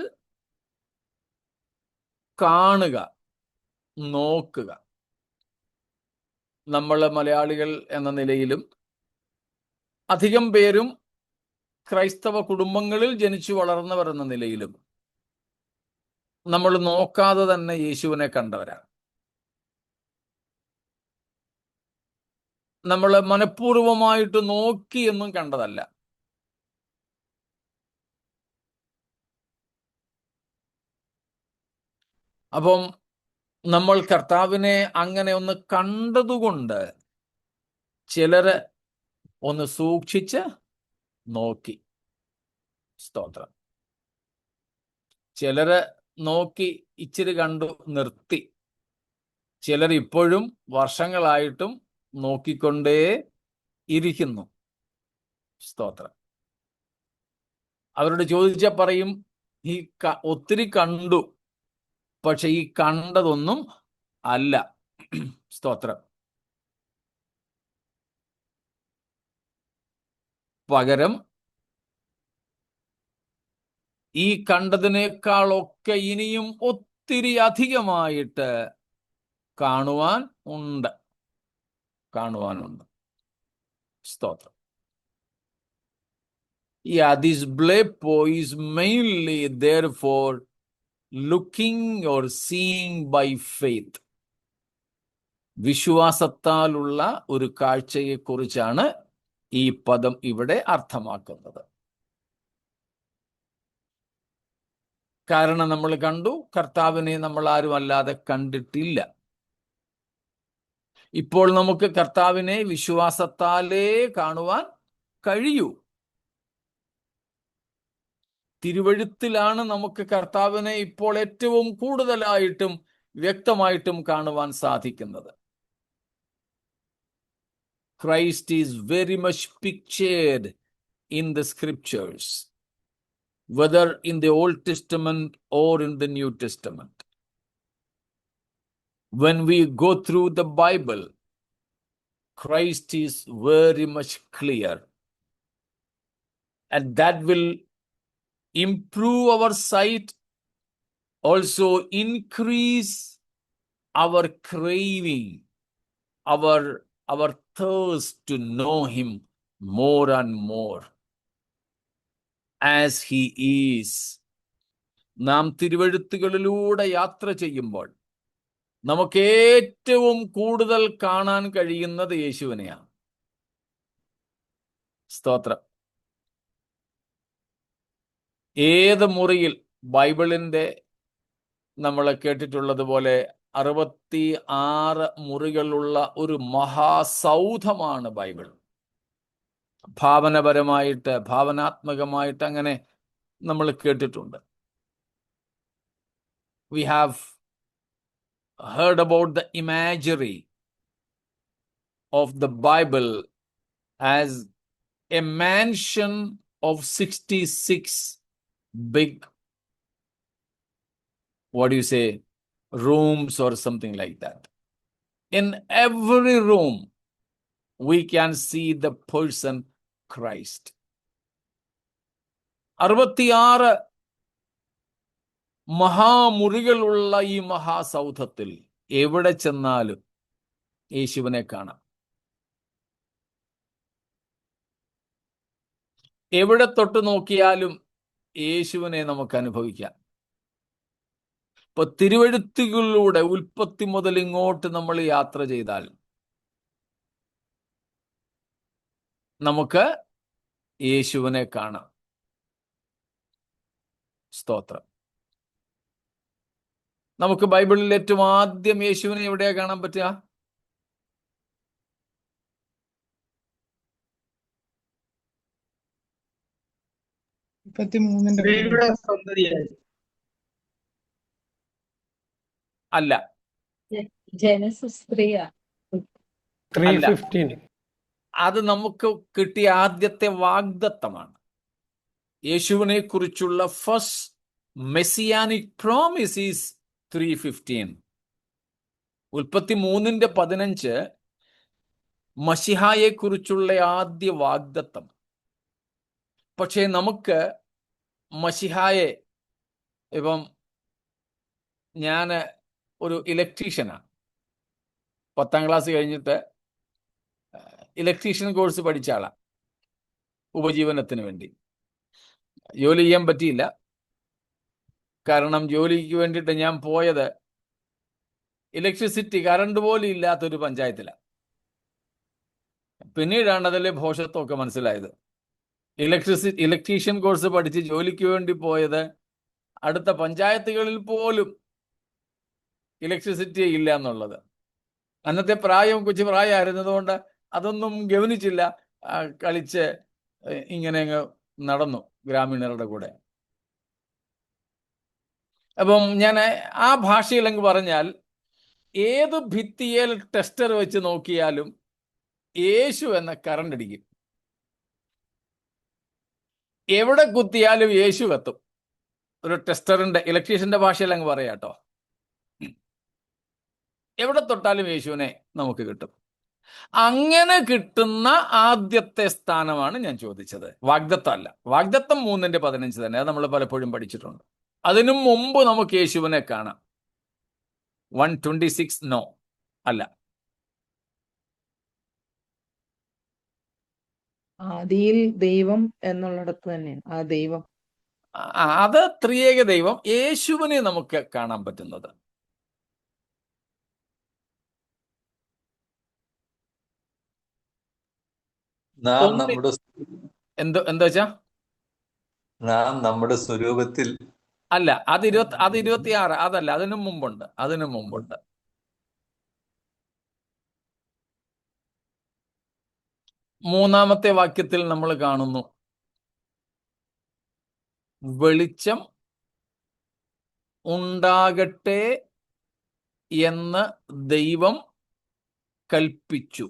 കാണുക, നോക്കുക. നമ്മൾ മലയാളികൾ എന്ന നിലയിലും അധികം പേരും ക്രൈസ്തവ കുടുംബങ്ങളിൽ ജനിച്ചു വളർന്നവർ എന്ന നിലയിലും നമ്മൾ നോക്കാതെ തന്നെ യേശുവിനെ കണ്ടവരാണ്. നമ്മൾ മനഃപൂർവമായിട്ട് നോക്കി എന്നും കണ്ടതല്ല. അപ്പം നമ്മൾ കർത്താവിനെ അങ്ങനെ ഒന്ന് കണ്ടതുകൊണ്ട് ചിലര് ഒന്ന് സൂക്ഷിച്ച് നോക്കി. സ്തോത്രം. ചിലര് നോക്കി ഇച്ചിരി കണ്ടു നിർത്തി. ചിലർ ഇപ്പോഴും വർഷങ്ങളായിട്ടും നോക്കിക്കൊണ്ടേ ഇരിക്കുന്നു. സ്തോത്രം. അവരോട് ചോദിച്ചാൽ പറയും, ഈ ഒത്തിരി കണ്ടു, പക്ഷെ ഈ കണ്ടതൊന്നും അല്ല. സ്തോത്രം. പകരം ഈ കണ്ടതിനേക്കാളൊക്കെ ഇനിയും ഒത്തിരി അധികമായിട്ട് കാണുവാനുണ്ട്. സ്തോത്രം. Yeah, this blepo is mainly therefore looking or seeing by faith. വിശ്വാസത്താലുള്ള ഒരു കാഴ്ചയെക്കുറിച്ചാണ് ഈ പദം ഇവിടെ അർത്ഥമാക്കുന്നത്. കാരണം നമ്മൾ കണ്ടു, കർത്താവിനെ നമ്മൾ ആരും അല്ലാതെ കണ്ടിട്ടില്ല. ഇപ്പോൾ നമുക്ക് കർത്താവിനെ വിശ്വാസത്താലേ കാണുവാൻ കഴിയൂ. തിരുവഴുത്തിലാണ് നമുക്ക് കർത്താവിനെ ഇപ്പോൾ ഏറ്റവും കൂടുതലായിട്ടും വ്യക്തമായിട്ടും കാണുവാൻ സാധിക്കുന്നത്. Christ is very much pictured in the scriptures, whether in the Old Testament or in the New Testament. When we go through the Bible, Christ is very much clear, and that will improve our sight, also increase our craving, our thirst to know him more and more as he is. നാം തിരുവെഴുത്തുകളിലൂടെ യാത്ര ചെയ്യുമ്പോൾ നമുക്ക് ഏറ്റവും കൂടുതൽ കാണാൻ കഴിയുന്നത് യേശുവിനെയാണ്. സ്തോത്രം. ഏത് മുറിയിൽ ബൈബിളിന്റെ നമ്മൾ കേട്ടിട്ടുള്ളതുപോലെ 66 മുറികളുള്ള ഒരു മഹാസൗധമാണ് ബൈബിൾ. ഭാവനപരമായിട്ട്, ഭാവനാത്മകമായിട്ട് അങ്ങനെ നമ്മൾ കേട്ടിട്ടുണ്ട്. We have heard about the imagery of the Bible as a mansion of 66 big, what do you say, rooms or something like that. In every room, we can see the person Christ. 66 മഹാമുറികളുള്ള ഈ മഹാസൗധത്തിൽ എവിടെ ചെന്നാലും യേശുവിനെ കാണാം. എവിടെ തൊട്ട് നോക്കിയാലും യേശുവിനെ നമുക്ക് അനുഭവിക്കാം. ഇപ്പൊ തിരുവെഴുത്തുകളിലൂടെ ഉൽപ്പത്തി മുതൽ ഇങ്ങോട്ട് നമ്മൾ യാത്ര ചെയ്താൽ നമുക്ക് യേശുവിനെ കാണാം. സ്തോത്രം. നമുക്ക് ബൈബിളിൽ ഏറ്റവും ആദ്യം യേശുവിനെ എവിടെയാ കാണാൻ പറ്റുക? അല്ല, ജനസിസ് 3:15. അത് നമുക്ക് കിട്ടിയ ആദ്യത്തെ വാഗ്ദത്തമാണ്. യേശുവിനെ കുറിച്ചുള്ള ഫസ്റ്റ് മെസ്സിയാനിക് പ്രോമിസ് ഈസ് 3:15. ഉൽപ്പത്തി 3:15 മശിഹായെ കുറിച്ചുള്ള ആദ്യ വാഗ്ദത്തം. പക്ഷേ നമുക്ക് മശിഹായെ, ഇപ്പം ഞാൻ ഒരു ഇലക്ട്രീഷ്യനാണ്. 10ാം ക്ലാസ് കഴിഞ്ഞിട്ട് ഇലക്ട്രീഷ്യൻ കോഴ്സ് പഠിച്ച ആളാണ്. ഉപജീവനത്തിന് വേണ്ടി ജോലി ചെയ്യാൻ പറ്റിയില്ല. കാരണം ജോലിക്ക് വേണ്ടിയിട്ട് ഞാൻ പോയത് ഇലക്ട്രിസിറ്റി, കറണ്ട് പോലും ഇല്ലാത്തൊരു പഞ്ചായത്തിലാണ്. പിന്നീടാണ് അതിലെ ഭോഷത്വമൊക്കെ മനസ്സിലായത്. ഇലക്ട്രീഷ്യൻ കോഴ്സ് പഠിച്ച് ജോലിക്ക് വേണ്ടി പോയത് അടുത്ത പഞ്ചായത്തുകളിൽ പോലും ഇലക്ട്രിസിറ്റി ഇല്ല എന്നുള്ളത്. അന്നത്തെ പ്രായം കൊച്ചു പ്രായമായിരുന്നതുകൊണ്ട് അതൊന്നും ഗവനിച്ചില്ല. കളിച്ച് ഇങ്ങനെ അങ്ങ് നടന്നു ഗ്രാമീണരുടെ കൂടെ. അപ്പം ഞാൻ ആ ഭാഷയിൽ അങ്ങ് പറഞ്ഞാൽ, ഏത് ഭിത്തിയേൽ ടെസ്റ്റർ വെച്ച് നോക്കിയാലും യേശു എന്ന കറണ്ട് അടിക്കും. എവിടെ കുത്തിയാലും യേശു കത്തും. ഒരു ടെസ്റ്ററിന്റെ, ഇലക്ട്രീഷ്യന്റെ ഭാഷയിൽ അങ്ങ് പറയാട്ടോ. എവിടെ തൊട്ടാലും യേശുവിനെ നമുക്ക് കിട്ടും. അങ്ങനെ കിട്ടുന്ന ആദ്യത്തെ സ്ഥാനമാണ് ഞാൻ ചോദിച്ചത്. വാഗ്ദത്തം അല്ല. വാഗ്ദത്തം 3:15 തന്നെ. അത് നമ്മൾ പലപ്പോഴും പഠിച്ചിട്ടുണ്ട്. അതിനു മുമ്പ് നമുക്ക് യേശുവിനെ കാണാം. 1:26 നോ അല്ല. ആദിയിൽ ദൈവം എന്നുള്ളിടത്ത് തന്നെയാണ് ആ ദൈവം. അത് ത്രിയേക ദൈവം. യേശുവിനെ നമുക്ക് കാണാൻ പറ്റുന്നത് നാം നമ്മുടെ എന്താ വെച്ചാ, നാം നമ്മുടെ സ്വരൂപത്തിൽ അല്ല. അത് 26. അതല്ല, അതിനു മുമ്പുണ്ട്. 3-ാമത്തെ വാക്യത്തിൽ നമ്മൾ കാണുന്നു, വെളിച്ചം ഉണ്ടാകട്ടെ എന്ന് ദൈവം കൽപ്പിച്ചു.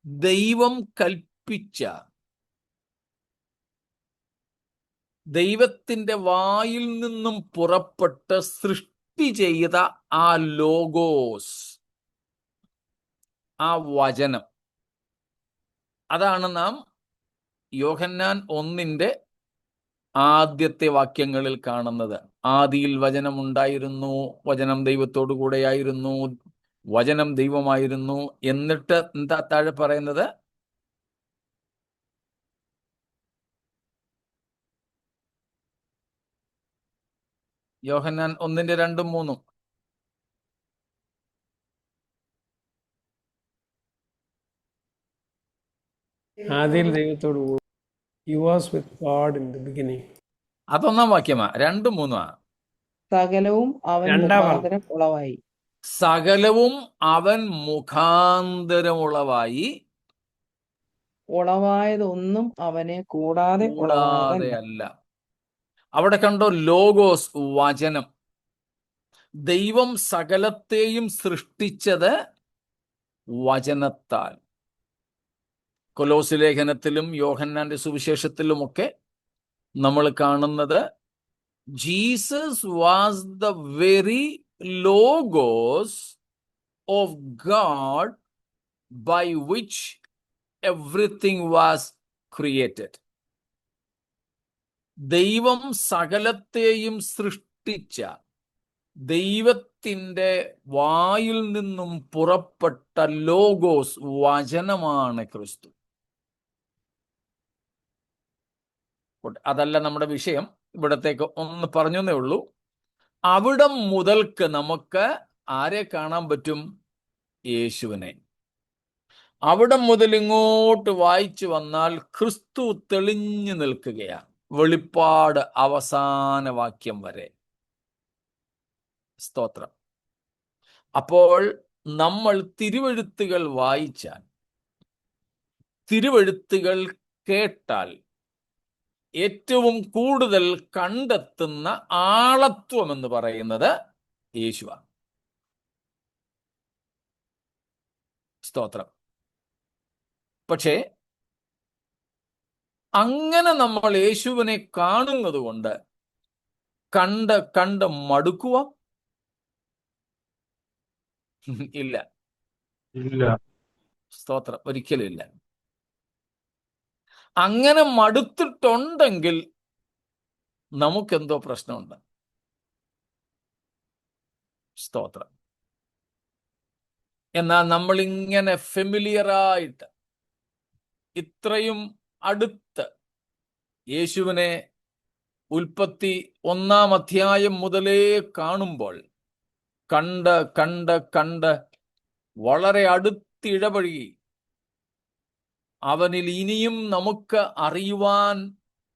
ദൈവം കൽപ്പിച്ച, ദൈവത്തിന്റെ വായിൽ നിന്നും പുറപ്പെട്ട് സൃഷ്ടി ചെയ്ത ആ ലോഗോസ്, ആ വചനം, അതാണ് നാം യോഹന്നാൻ 1 ആദ്യത്തെ വാക്യങ്ങളിൽ കാണുന്നത്. ആദിയിൽ വചനം ഉണ്ടായിരുന്നു, വചനം ദൈവത്തോടു കൂടെയായിരുന്നു, വചനം ദൈവമായിരുന്നു. എന്നിട്ട് എന്താ താഴെ പറയുന്നത്? യോഹന്നാൻ 1:2-3. ആദിയിൽ ദൈവത്തോട് കൂടി. He was with God in the beginning. അതൊന്നാം വാക്യമാ. 2-3 സകലവും അവൻ രണ്ടാം വാക്യം. മുഖാന്തരം ഉളവായി. സകലവും അവൻ മുഖാന്തരമുളവായി, ഉളവായതൊന്നും അവനെ കൂടാതെ ഉളവായതല്ല. കൂടാതെയല്ല. അവിടെ കണ്ടോ, ലോഗോസ്, വചനം. ദൈവം സകലത്തെയും സൃഷ്ടിച്ചത് വചനത്താൽ. കൊലോസ് ലേഖനത്തിലും യോഹന്നാന്റെ സുവിശേഷത്തിലുമൊക്കെ നമ്മൾ കാണുന്നത് Jesus was the very logos of God by which everything was created. ദൈവം സകലത്തെയും സൃഷ്ടിച്ച, ദൈവത്തിൻ്റെ വായിൽ നിന്നും പുറപ്പെട്ട ലോഗോസ്, വചനമാണ് ക്രിസ്തു. അതല്ല നമ്മുടെ വിഷയം, ഇവിടത്തേക്ക് ഒന്ന് പറഞ്ഞേ ഉള്ളൂ. അവിടം മുതൽക്ക് നമുക്ക് ആരെ കാണാൻ പറ്റും? യേശുവിനെ. അവിടം മുതൽ ഇങ്ങോട്ട് വായിച്ചു വന്നാൽ ക്രിസ്തു തെളിഞ്ഞു നിൽക്കുകയാണ്. വെളിപ്പാട് അവസാന വാക്യം വരെ. സ്തോത്രം. അപ്പോൾ നമ്മൾ തിരുവെഴുത്തുകൾ വായിച്ചാൽ, തിരുവെഴുത്തുകൾ കേട്ടാൽ ഏറ്റവും കൂടുതൽ കണ്ടെത്തുന്ന ആളത്വം എന്ന് പറയുന്നത് യേശുവാണ്. സ്തോത്രം. പക്ഷേ അങ്ങനെ നമ്മൾ യേശുവിനെ കാണുന്നത് കൊണ്ട് കണ്ട് കണ്ട് മടുക്കുക? ഇല്ല. സ്തോത്രം. ഒരിക്കലും ഇല്ല. അങ്ങനെ മടുത്തിട്ടുണ്ടെങ്കിൽ നമുക്കെന്തോ പ്രശ്നമുണ്ട്. സ്തോത്രം. എന്നാൽ നമ്മളിങ്ങനെ ഫെമിലിയറായിട്ട്, ഇത്രയും അടുത്ത് യേശുവിനെ ഉൽപ്പത്തി 1 അധ്യായം മുതലേ കാണുമ്പോൾ കണ്ട് കണ്ട് കണ്ട് വളരെ അടുത്തിടപഴകി അവനിൽ ഇനിയും നമുക്ക് അറിയുവാൻ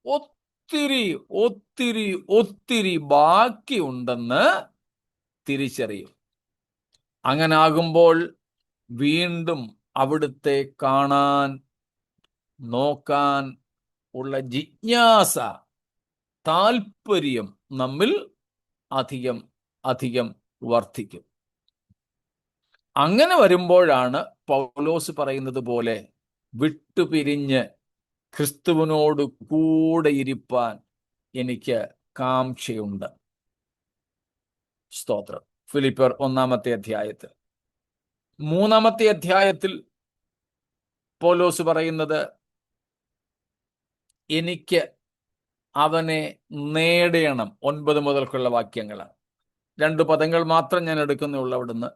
ഒത്തിരി ഒത്തിരി ഒത്തിരി ബാക്കിയുണ്ടെന്ന് തിരിച്ചറിയും. അങ്ങനെ ആകുമ്പോൾ വീണ്ടും അവിടുത്തെ കാണാൻ, നോക്കാൻ ഉള്ള ജിജ്ഞാസ, താല്പര്യം നമ്മിൽ അധികം അധികം വർദ്ധിക്കും. അങ്ങനെ വരുമ്പോഴാണ് പൗലോസ് പറയുന്നത് പോലെ വിട്ടുപിരിഞ്ഞ് ക്രിസ്തുവിനോട് കൂടെ ഇരിപ്പാൻ എനിക്ക് കാംക്ഷയുണ്ട്. സ്തോത്രം. ഫിലിപ്പിയർ 1 അധ്യായത്തിൽ 3 അധ്യായത്തിൽ പൗലോസ് പറയുന്നത്, എനിക്ക് അവനെ നേടണം. 9 മുതൽക്കുള്ള വാക്യങ്ങളാണ്. 2 പദങ്ങൾ മാത്രം ഞാൻ എടുക്കുന്നുള്ളൂ അവിടുന്ന്.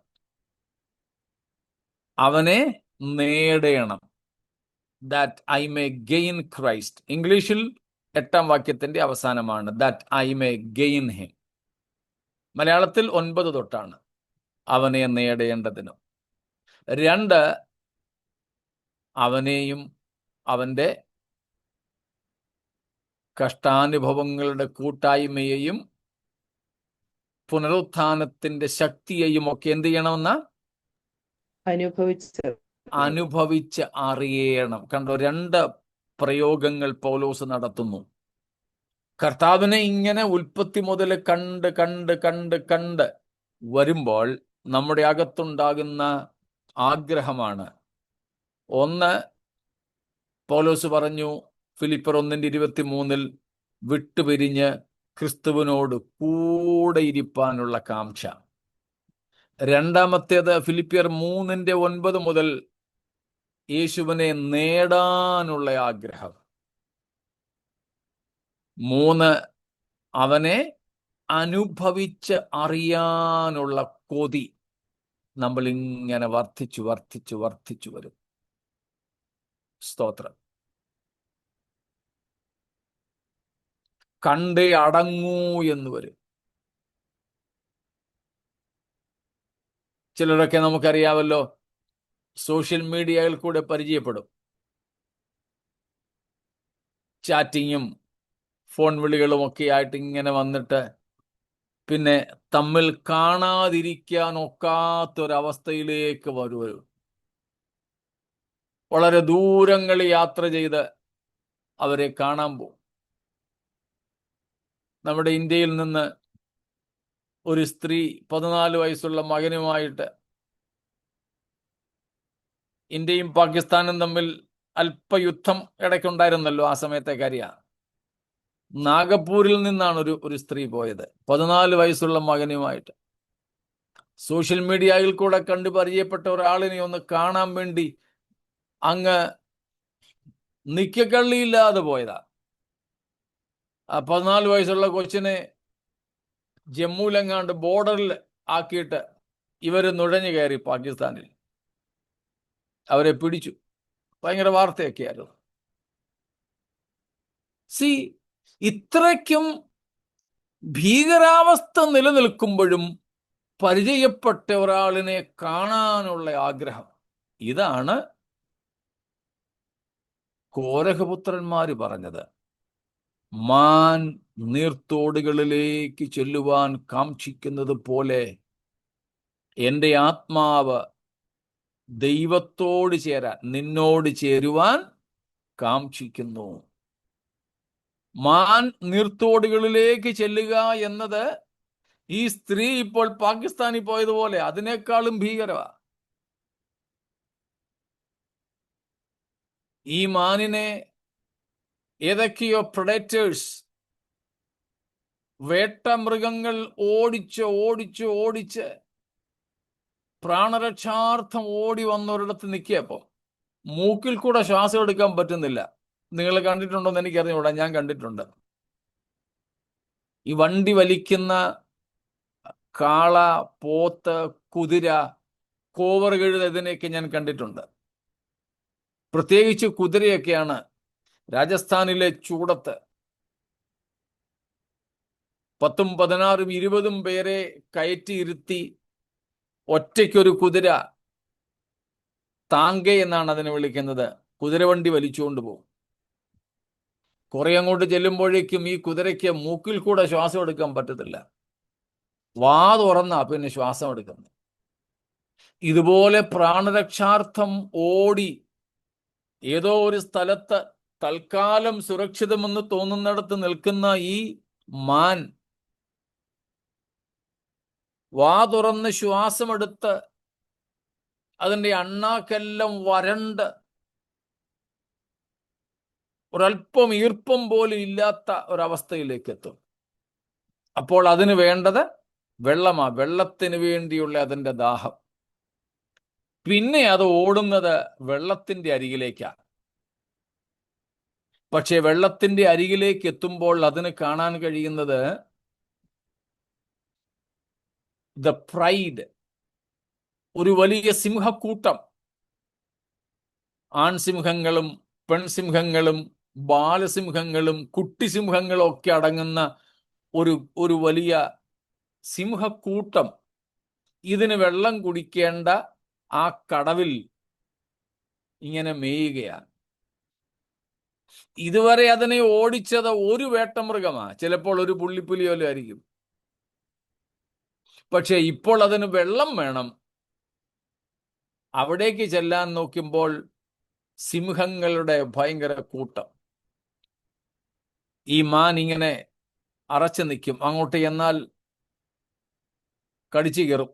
അവനെ നേടണം. That I may gain Christ. ഇംഗ്ലീഷിൽ 8 വാക്യത്തിന്റെ അവസാനമാണ് that I may gain him. മലയാളത്തിൽ 9 തൊട്ടാണ് അവനെ നേടേണ്ടതിനും. 2, അവനെയും അവൻ്റെ കഷ്ടാനുഭവങ്ങളുടെ കൂട്ടായ്മയെയും പുനരുത്ഥാനത്തിന്റെ ശക്തിയെയും ഒക്കെ എന്ത് ചെയ്യണമെന്ന അനുഭവിച്ച് അറിയണം. കണ്ടോ, 2 പ്രയോഗങ്ങൾ പൗലോസ് നടത്തുന്നു. കർത്താവിനെ ഇങ്ങനെ ഉൽപ്പത്തി മുതൽ കണ്ട് കണ്ട് കണ്ട് കണ്ട് വരുമ്പോൾ നമ്മുടെ അകത്തുണ്ടാകുന്ന ആഗ്രഹമാണ് ഒന്ന്, പൗലോസ് പറഞ്ഞു ഫിലിപ്പർ 1:23 വിട്ടുപിരിഞ്ഞ് ക്രിസ്തുവിനോട് കൂടെ ഇരിപ്പാനുള്ള കാംക്ഷ. രണ്ടാമത്തേത് ഫിലിപ്പിയർ 3:9 മുതൽ യേശുവിനെ നേടാനുള്ള ആഗ്രഹം. 3, അവനെ അനുഭവിച്ച് അറിയാനുള്ള കൊതി. നമ്മൾ ഇങ്ങനെ വർദ്ധിച്ചു വർദ്ധിച്ചു വർദ്ധിച്ചു വരും. സ്തോത്രം. കണ്ടേ അടങ്ങൂ എന്ന് വരും. ചിലരൊക്കെ നമുക്കറിയാമല്ലോ, സോഷ്യൽ മീഡിയയിൽ കൂടെ പരിചയപ്പെടും. ചാറ്റിങ്ങും ഫോൺ വിളികളും ഒക്കെ ആയിട്ട് ഇങ്ങനെ വന്നിട്ട് പിന്നെ തമ്മിൽ കാണാതിരിക്കാൻ ഒക്കാത്തൊരവസ്ഥയിലേക്ക് വരും. വളരെ ദൂരങ്ങൾ യാത്ര ചെയ്ത് അവരെ കാണാൻ പോകും. നമ്മുടെ ഇന്ത്യയിൽ നിന്ന് ഒരു സ്ത്രീ 14 വയസ്സുള്ള മകനുമായിട്ട്, ഇന്ത്യയും പാകിസ്ഥാനും തമ്മിൽ അല്പയുദ്ധം ഇടയ്ക്കുണ്ടായിരുന്നല്ലോ, ആ സമയത്തേക്ക് അറിയാം. നാഗപ്പൂരിൽ നിന്നാണ് ഒരു സ്ത്രീ പോയത് 14 വയസ്സുള്ള മകനുമായിട്ട്. സോഷ്യൽ മീഡിയയിൽ കൂടെ കണ്ട് പരിചയപ്പെട്ട ഒരാളിനെ ഒന്ന് കാണാൻ വേണ്ടി അങ്ങ് നിക്കക്കള്ളിയില്ലാതെ പോയതാ. ആ 14 വയസ്സുള്ള കൊച്ചിനെ ജമ്മുവിലെങ്ങാണ്ട് ബോർഡറിൽ ആക്കിയിട്ട് ഇവര് നുഴഞ്ഞു കയറി പാകിസ്ഥാനിൽ. അവരെ പിടിച്ചു. ഭയങ്കര വാർത്തയൊക്കെയായിരുന്നു. ഇത്രയ്ക്കും ഭീകരാവസ്ഥ നിലനിൽക്കുമ്പോഴും പരിചയപ്പെട്ട ഒരാളിനെ കാണാനുള്ള ആഗ്രഹം. ഇതാണ് കോരഹപുത്രന്മാര് പറഞ്ഞത്. മാൻ നീർത്തോടുകളിലേക്ക് ചെല്ലുവാൻ കാംക്ഷിക്കുന്നത് പോലെ എൻ്റെ ആത്മാവ് ദൈവത്തോട് ചേരാൻ, നിന്നോട് ചേരുവാൻ കാംക്ഷിക്കുന്നു. മാൻ നീർത്തോടുകളിലേക്ക് ചെല്ലുക എന്നത് ഈ സ്ത്രീ ഇപ്പോൾ പാകിസ്ഥാനിൽ പോയതുപോലെ അതിനേക്കാളും ഭീകരമാണ്. ഈ മാനിനെ ഏതൊക്കെയോ പ്രഡേറ്റേഴ്സ്, വേട്ടമൃഗങ്ങൾ ഓടിച്ച് ഓടിച്ച് ഓടിച്ച് പ്രാണരക്ഷാർത്ഥം ഓടി വന്നൊരിടത്ത് നിൽക്കിയപ്പോൾ മൂക്കിൽ കൂടെ ശ്വാസം എടുക്കാൻ പറ്റുന്നില്ല. നിങ്ങൾ കണ്ടിട്ടുണ്ടോന്ന് എനിക്കറിഞ്ഞൂടാ, ഞാൻ കണ്ടിട്ടുണ്ട്. ഈ വണ്ടി വലിക്കുന്ന കാള, പോത്ത്, കുതിര, കോവർ കഴുത, ഇതിനെയൊക്കെ ഞാൻ കണ്ടിട്ടുണ്ട്. പ്രത്യേകിച്ച് കുതിരയൊക്കെയാണ് രാജസ്ഥാനിലെ ചൂടത്ത് 10, 16, 20 പേരെ കയറ്റിയിരുത്തി ഒറ്റയ്ക്കൊരു കുതിര, താങ്ക എന്നാണ് അതിനെ വിളിക്കുന്നത്, കുതിരവണ്ടി വലിച്ചുകൊണ്ട് പോകും. കുറെ അങ്ങോട്ട് ചെല്ലുമ്പോഴേക്കും ഈ കുതിരയ്ക്ക് മൂക്കിൽ കൂടെ ശ്വാസം എടുക്കാൻ പറ്റത്തില്ല. വാ തുറന്നാ പിന്നെ ശ്വാസം എടുക്കുന്നത്. ഇതുപോലെ പ്രാണരക്ഷാർത്ഥം ഓടി ഏതോ ഒരു സ്ഥലത്ത് തൽക്കാലം സുരക്ഷിതമെന്ന് തോന്നുന്നിടത്ത് നിൽക്കുന്ന ഈ മാൻ വാ തുറന്ന് ശ്വാസമെടുത്ത് അതിൻ്റെ അണ്ണാക്കെല്ലാം വരണ്ട് ഒരല്പം ഈർപ്പം പോലും ഇല്ലാത്ത ഒരവസ്ഥയിലേക്ക് എത്തും. അപ്പോൾ അതിന് വേണ്ടത് വെള്ളമാ. വെള്ളത്തിന് വേണ്ടിയുള്ള അതിൻ്റെ ദാഹം. പിന്നെ അത് ഓടുന്നത് വെള്ളത്തിൻ്റെ അരികിലേക്കാണ്. പക്ഷെ വെള്ളത്തിൻ്റെ അരികിലേക്ക് എത്തുമ്പോൾ അതിന് കാണാൻ കഴിയുന്നത് ദ പ്രൈഡ്, ഒരു വലിയ സിംഹക്കൂട്ടം, ആൺസിംഹങ്ങളും പെൺസിംഹങ്ങളും ബാലസിംഹങ്ങളും കുട്ടിസിംഹങ്ങളും ഒക്കെ അടങ്ങുന്ന ഒരു വലിയ സിംഹക്കൂട്ടം ഇതിന് വെള്ളം കുടിക്കേണ്ട ആ കടവിൽ ഇങ്ങനെ മേയുകയാണ്. ഇതുവരെ അതിനെ ഓടിച്ചത് ഒരു വേട്ടമൃഗമാ, ചിലപ്പോൾ ഒരു പുള്ളിപ്പുലിയോലും ആയിരിക്കും. പക്ഷെ ഇപ്പോൾ അതിന് വെള്ളം വേണം. അവിടേക്ക് ചെല്ലാൻ നോക്കുമ്പോൾ സിംഹങ്ങളുടെ ഭയങ്കര കൂട്ടം. ഈ മാൻ ഇങ്ങനെ അറച്ചു നിൽക്കും. അങ്ങോട്ട് ചെന്നാൽ കടിച്ചു കയറും.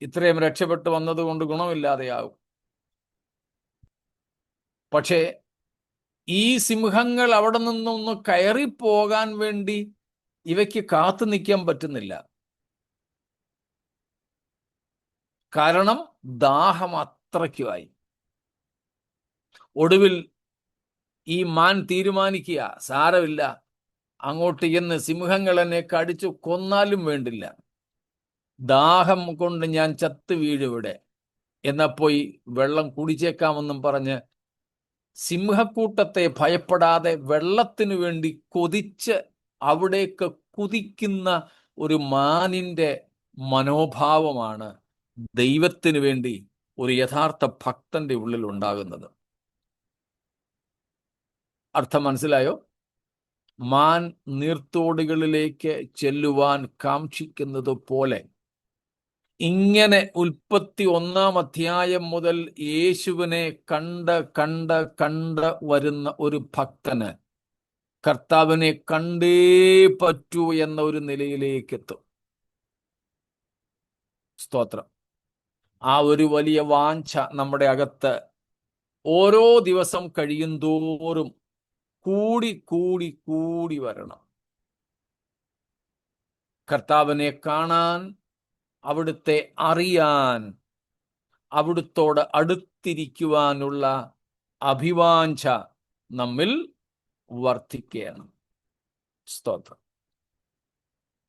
ഇത്രയും രക്ഷപ്പെട്ടു വന്നതുകൊണ്ട് ഗുണമില്ലാതെയാകും. പക്ഷേ ഈ സിംഹങ്ങൾ അവിടെ നിന്നൊന്ന് കയറിപ്പോകാൻ വേണ്ടി ഇവയ്ക്ക് കാത്തു നിൽക്കാൻ പറ്റുന്നില്ല. കാരണം ദാഹം അത്രയ്ക്കുമായി. ഒടുവിൽ ഈ മാൻ തീരുമാനിക്കുക, സാരമില്ല, അങ്ങോട്ട് ചെന്ന് സിംഹങ്ങൾ എന്നെ കടിച്ചു കൊന്നാലും വേണ്ടില്ല, ദാഹം കൊണ്ട് ഞാൻ ചത്തു വീഴുവിടെ, എന്നാ പോയി വെള്ളം കുടിച്ചേക്കാമെന്നും പറഞ്ഞ് സിംഹക്കൂട്ടത്തെ ഭയപ്പെടാതെ വെള്ളത്തിനു വേണ്ടി കൊതിച്ച് അവിടേക്ക് കുതിക്കുന്ന ഒരു മാനിന്റെ മനോഭാവമാണ് ദൈവത്തിന് വേണ്ടി ഒരു യഥാർത്ഥ ഭക്തന്റെ ഉള്ളിൽ ഉണ്ടാകുന്നത്. അർത്ഥം മനസ്സിലായോ? മാൻ നീർത്തോടുകളിലേക്ക് ചെല്ലുവാൻ കാക്ഷിക്കുന്നത് പോലെ ഇങ്ങനെ 31 മുതൽ യേശുവിനെ കണ്ട് വരുന്ന ഒരു ഭക്തന് കർത്താവിനെ കണ്ടേ പറ്റൂ എന്ന ഒരു നിലയിലേക്ക് എത്തും. സ്തോത്രം. ആ ഒരു വലിയ വാഞ്ച നമ്മുടെ അകത്ത് ഓരോ ദിവസം കഴിയുന്തോറും കൂടി കൂടി കൂടി വരണം. കർത്താവിനെ കാണാൻ, അവിടുത്തെ അറിയാൻ, അവിടുത്തോട് അടുത്തിരിക്കുവാനുള്ള അഭിവാഞ്ച നമ്മിൽ വർദ്ധിക്കുകയാണ്. സ്തോത്രം.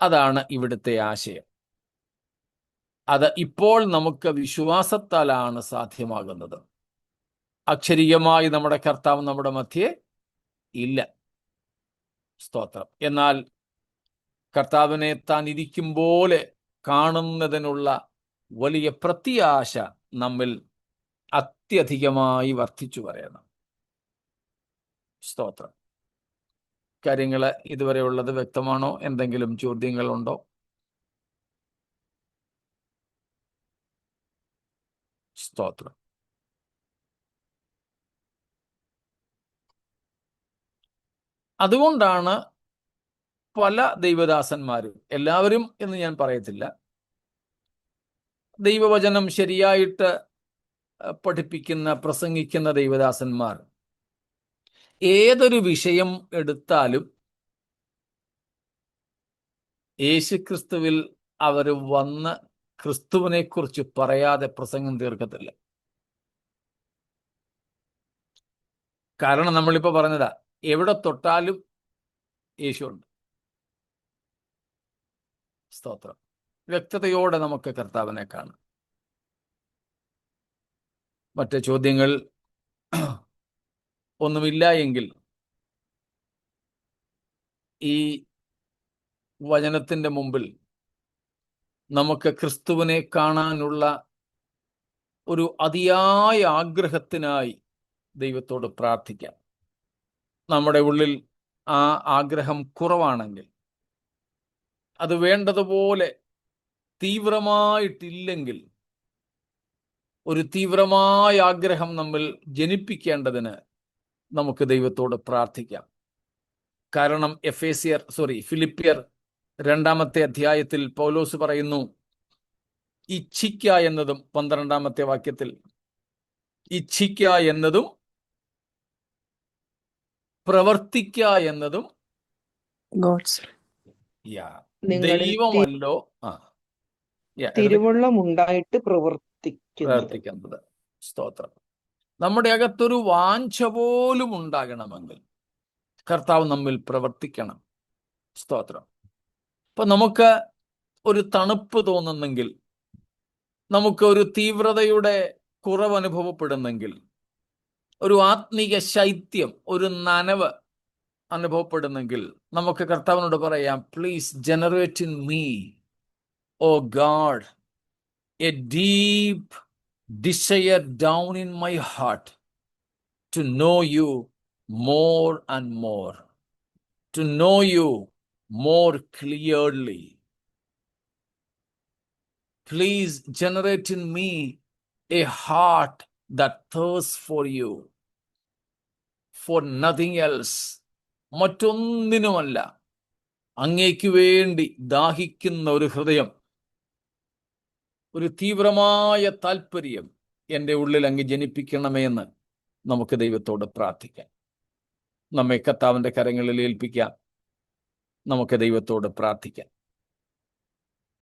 അതാണ് ഇവിടുത്തെ ആശയം. അത് ഇപ്പോൾ നമുക്ക് വിശ്വാസത്താലാണ് സാധ്യമാകുന്നത്. അക്ഷരീയമായി നമ്മുടെ കർത്താവ് നമ്മുടെ മധ്യേ ഇല്ല. സ്തോത്രം. എന്നാൽ കർത്താവിനെ താൻ ഇരിക്കും പോലെ കാണുന്നതിനുള്ള വലിയ പ്രത്യാശ നമ്മിൽ അത്യധികമായി വർദ്ധിച്ചു പറയണം. സ്തോത്രം. കാര്യങ്ങൾ ഇതുവരെ ഉള്ളത് വ്യക്തമാണോ? എന്തെങ്കിലും ചോദ്യങ്ങളുണ്ടോ? സ്തോത്രം. അതുകൊണ്ടാണ് പല ദൈവദാസന്മാരും, എല്ലാവരും എന്ന് ഞാൻ പറയത്തില്ല, ദൈവവചനം ശരിയായിട്ട് പഠിപ്പിക്കുന്ന, പ്രസംഗിക്കുന്ന ദൈവദാസന്മാർ ഏതൊരു വിഷയം എടുത്താലും യേശുക്രിസ്തുവിൽ അവർ വന്ന് ക്രിസ്തുവിനെ കുറിച്ച് പറയാതെ പ്രസംഗം തീർക്കത്തില്ല. കാരണം നമ്മളിപ്പോ പറഞ്ഞതാ, എവിടെ തൊട്ടാലും യേശു ഉണ്ട്. സ്തോത്രം. വ്യക്തതയോടെ നമുക്ക് കർത്താവിനെ കാണാം. മറ്റ് ചോദ്യങ്ങൾ ഒന്നുമില്ല എങ്കിൽ ഈ വചനത്തിന്റെ മുമ്പിൽ നമുക്ക് ക്രിസ്തുവിനെ കാണാനുള്ള ഒരു അതിയായ ആഗ്രഹത്തിനായി ദൈവത്തോട് പ്രാർത്ഥിക്കാം. നമ്മുടെ ഉള്ളിൽ ആ ആഗ്രഹം കുറവാണെങ്കിൽ, അത് വേണ്ടതുപോലെ തീവ്രമായിട്ടില്ലെങ്കിൽ, ഒരു തീവ്രമായ ആഗ്രഹം നമ്മൾ ജനിപ്പിക്കേണ്ടതിന് നമുക്ക് ദൈവത്തോട് പ്രാർത്ഥിക്കാം. കാരണം ഫിലിപ്പിയർ 2 അധ്യായത്തിൽ പൗലോസ് പറയുന്നു, ഇച്ഛിക്ക എന്നതും 12 വാക്യത്തിൽ ഇച്ഛിക്ക എന്നതും പ്രവർത്തിക്ക എന്നതും ദൈവമല്ലോ തിരുവുള്ളമുണ്ടായിട്ട് പ്രവർത്തിക്കുന്നത്. സ്തോത്രം. നമ്മുടെ അകത്തൊരു വാഞ്ച പോലും ഉണ്ടാകണമെങ്കിൽ കർത്താവ് നമ്മിൽ പ്രവർത്തിക്കണം. സ്തോത്രം. ഇപ്പൊ നമുക്ക് ഒരു തണുപ്പ് തോന്നുന്നെങ്കിൽ, നമുക്ക് ഒരു തീവ്രതയുടെ കുറവ് അനുഭവപ്പെടുന്നെങ്കിൽ, ഒരു ആത്മീക ശൈത്യം, ഒരു നനവ് അനുഭവപ്പെടുന്നെങ്കിൽ, നമുക്ക് കർത്താവിനോട് പറയാം, please generate in me, O God, a deep desire down in my heart to know you more and more, to know you more clearly. Please generate in me a heart that thirsts for you, for nothing else. മറ്റൊന്നിനുമല്ല, അങ്ങേക്ക് വേണ്ടി ദാഹിക്കുന്ന ഒരു ഹൃദയം, ഒരു തീവ്രമായ താല്പര്യം എൻ്റെ ഉള്ളിൽ അങ്ങ് ജനിപ്പിക്കണമേ എന്ന് നമുക്ക് ദൈവത്തോട് പ്രാർത്ഥിക്കാം. നമ്മെ കർത്താവിൻ്റെ കരങ്ങളിൽ ഏൽപ്പിക്കാം. നമുക്ക് ദൈവത്തോട് പ്രാർത്ഥിക്കാം.